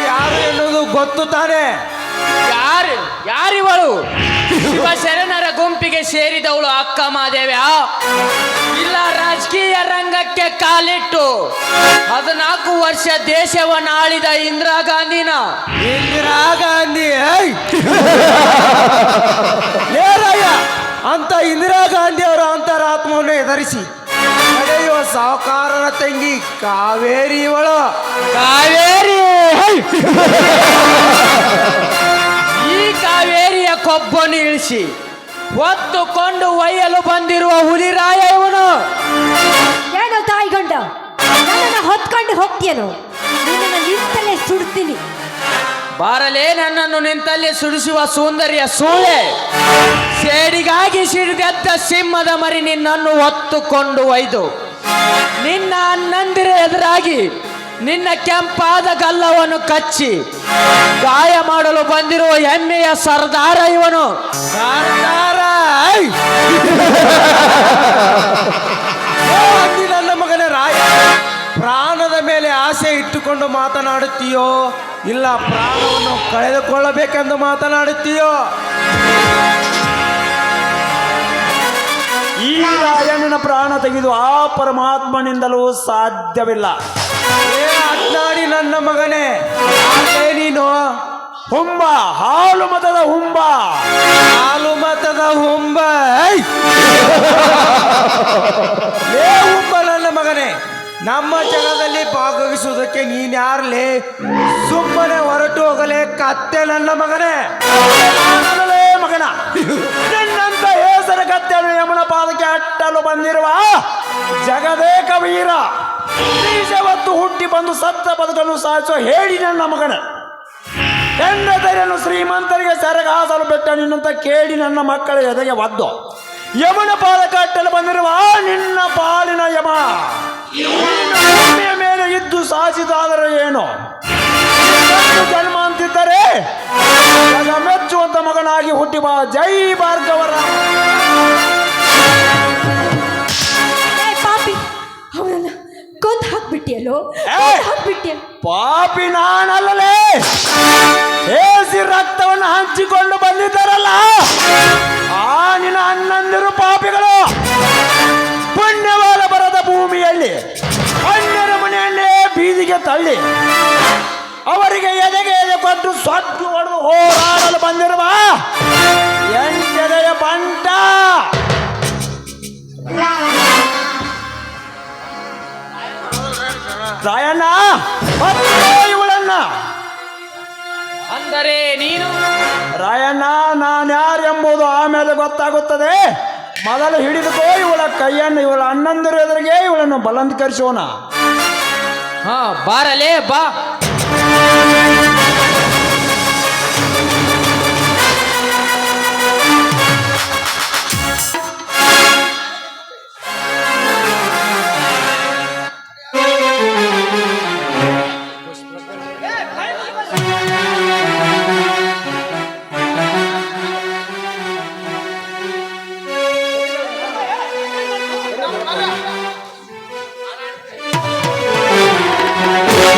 ಯಾರು ಎನ್ನುವುದು ಗೊತ್ತು ತಾನೆ? ಯಾರಿವಳು? ಶಿವಶರಣರ ಗುಂಪಿಗೆ ಸೇರಿದವಳು ಅಕ್ಕ ಮಾದೇವ್ಯ? ಇಲ್ಲ ರಾಜಕೀಯ ರಂಗಕ್ಕೆ ಕಾಲಿಟ್ಟು 14 ವರ್ಷ ದೇಶವನ್ನು ಆಳಿದ ಇಂದಿರಾ ಗಾಂಧಿನ? ಇಂದಿರಾ ಗಾಂಧಿ ಲೇ ರಾಯ, ಅಂತ ಇಂದಿರಾ ಗಾಂಧಿ ಅವರ ಅಂತರಾತ್ಮವನ್ನು ಎದುರಿಸಿ ನಡೆಯುವ ಸಾಹುಕಾರರ ತಂಗಿ ಕಾವೇರಿ ಇವಳು. ಕಾವೇರಿ. ಈ ಕಾವೇರಿಯ ಕೊಬ್ಬನ್ನು ಇಳಿಸಿ ಹೊತ್ತುಕೊಂಡು ಒಯ್ಯಲು ಬಂದಿರುವ ಹುಲಿರಾಯ ಇವನು. ಏನೋ ತಾಯಿಗಂಡ, ನನ್ನನ್ನು ಹೊತ್ಕೊಂಡು ಹೋಗ್ತೀಯನು? ನಿನ್ನನ್ನು ನಿಂತಲೇ ಸುಡ್ತೀನಿ. ಬಾರಲೇ, ನನ್ನನ್ನು ನಿಂತಲ್ಲಿ ಸುಡಿಸುವ ಸುಂದರಿಯ ಸೂಳೆ. ಸೇಡಿಗಾಗಿ ಸಿಡಿದೆದ್ದ ಸಿಂಹದ ಮರಿ ನಿನ್ನನ್ನು ಹೊತ್ತುಕೊಂಡು ಒಯ್ದು ನಿನ್ನ ಅಣ್ಣಂದಿರ ಎದುರಾಗಿ ನಿನ್ನ ಕೆಂಪಾದ ಗಲ್ಲವನ್ನು ಕಚ್ಚಿ ಗಾಯ ಮಾಡಲು ಬಂದಿರುವ ಹೆಮ್ಮೆಯ ಸರ್ದಾರ ಇವನು. ಸರ್ದಾರ. ನನ್ನ ಮಗನೇ ರಾಯ, ಪ್ರಾಣದ ಮೇಲೆ ಆಸೆ ಇಟ್ಟುಕೊಂಡು ಮಾತನಾಡುತ್ತೀಯೋ ಇಲ್ಲ ಪ್ರಾಣವನ್ನು ಕಳೆದುಕೊಳ್ಳಬೇಕೆಂದು ಮಾತನಾಡುತ್ತೀಯೋ? ಈ ರಾಯಣ್ಣನ ಪ್ರಾಣ ತೆಗೆದು ಆ ಪರಮಾತ್ಮನಿಂದಲೂ ಸಾಧ್ಯವಿಲ್ಲ. ಏ ಅಡ್ನಾಡಿ ನನ್ನ ಮಗನೇ, ಯಾಕೆ ನೀನು? ಹುಂಬ, ಹಾಲು ಮತದ ಹುಂಬ. ಹಾಲು ಮತದ ಹುಂಬ. ಏ ಹುಂಬ ನನ್ನ ಮಗನೇ, ನಮ್ಮ ಜಗದಲ್ಲಿ ಭಾಗವಹಿಸುವುದಕ್ಕೆ ನೀನ್ಯಾರ್ಲೇ? ಸುಮ್ಮನೆ ಹೊರಟು ಹೋಗಲೇ ಕತ್ತೆ ನನ್ನ ಮಗನೇ. ನಾನಲ್ಲೇ ಮಗನ, ನಿನ್ನಂತ ಹೆಸರ ಕತ್ತೆಯನ್ನು ಯಮನ ಪಾದಕ್ಕೆ ಅಟ್ಟಲು ಬಂದಿರುವ ಜಗದೇಕ ವೀರ ಹೊತ್ತು ಹುಟ್ಟಿ ಬಂದು ಸತ್ತ ಬದುಕನ್ನು ಸಾಧಿಸುವ ಹೇಳಿ ನನ್ನ ಮಗನ. ಹೆಂಡತರನ್ನು ಶ್ರೀಮಂತರಿಗೆ ಸೆರಗಾಸಲು ಬೆಟ್ಟ ನಿನ್ನಂತ ಕೇಳಿ ನನ್ನ ಮಕ್ಕಳ ಎದೆಗೆ ಒದ್ದು ಯಮನ ಪಾದಕ್ಕೆ ಅಟ್ಟಲು ಬಂದಿರುವ ನಿನ್ನ ಪಾಲಿನ ಯಮ ಭೂಮಿಯ ಮೇಲೆ ಇದ್ದು ಸಾಧಿಸಿದಾದರೆ ಏನು? ಜನ್ಮ ಅಂತಿದ್ದರೆ ಜಗ ಮೆಚ್ಚುವಂತ ಮಗನಾಗಿ ಹುಟ್ಟಿ ಬಾ. ಜೈ ಭಾರ್ಗವರ. ಪಾಪಿ, ಅವನನ್ನ ಕೊಂದು ಹಾಕ್ಬಿಟ್ಟಿಯಲ್ಲೋ? ಹಾಕ್ಬಿಟ್ಟಿಯ? ಪಾಪಿ ನಾನಲ್ಲಲೇ, ಏಸಿ ರಕ್ತವನ್ನು ಹಂಚಿಕೊಂಡು ಬಂದಿದ್ದಾರಲ್ಲ ಆ ನಿನ್ನ ಅಣ್ಣಂದಿರು ಪಾಪಿಗಳು. ಪುಣ್ಯವಾದ ಬರದ ಭೂಮಿಯಲ್ಲಿ ಅಣ್ಣರ ಮನೆಯನ್ನೇ ಬೀದಿಗೆ ತಳ್ಳಿ ಅವರಿಗೆ ಎದೆಗೆ ಎದೆ ಕೊಟ್ಟು ಸೊಟ್ಟು ಹೊಡೆದು ಹೋರಾಡಲು ಬಂದಿರುವ ಎಂಟೆದೆಯ ಬಂಟ. ರಾಯಣ್ಣ, ಇವಳನ್ನ. ಅಂದರೆ ನೀನು? ರಾಯಣ್ಣ, ನಾನ್ಯಾರೆಂಬುದು ಆಮೇಲೆ ಗೊತ್ತಾಗುತ್ತದೆ. ಮೊದಲು ಹಿಡಿದುಕೋ ಇವಳ ಕೈಯನ್ನು. ಇವಳ ಅಣ್ಣಂದಿರ ಎದುರಿಗೆ ಇವಳನ್ನು ಬಲಂಕರಿಸೋಣ. ಹಾ, ಬಾರಲೇ ಬಾ.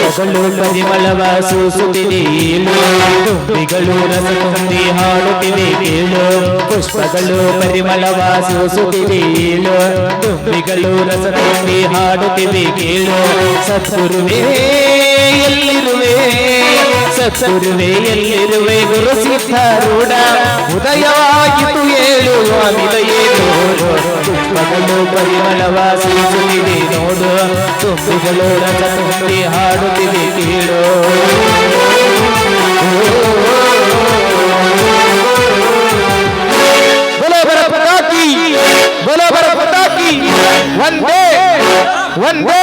ಪುಷ್ಪಗಳು ಪರಿಮಳವ ಸೂಸುತ್ತಿದೆ ಏಳು ದುಂಬಿಗಳು ರಸ ತುಂಬಿ ಹಾಡುತ್ತಿವೆ ಕೇಳು ಪುಷ್ಪಗಳು ಪರಿಮಳವ ಸೂಸುತ್ತಿವೆ ಏಳು ದುಂಬಿಗಳು ರಸ ತುಂಬಿ ಹಾಡುತ್ತಿವೆ ಕೇಳು ಸದ್ಗುರುವೇ ಎಲ್ಲಿರುವೆ ಸದ್ಗುರುವೇ ಎಲ್ಲಿರುವೆ ಗುರು ಸಿದ್ಧಾರೂಢ ಉದಯವಾಗಿತು ಹೇಳುವ ನಿಲಯೇನು ಪುಷ್ಪಗಳು ಪರಿಮಳವ ಸೂಸುತ್ತಿದೆ ನೋಡು ತುಂಬಿಗಳು ರಸ ತುಂಬಿ ಹಾಡುತ್ತಿದೆ ಕೇಳು ಬಲ ಬರ ಪಟಾಕಿ ಒಂದೇ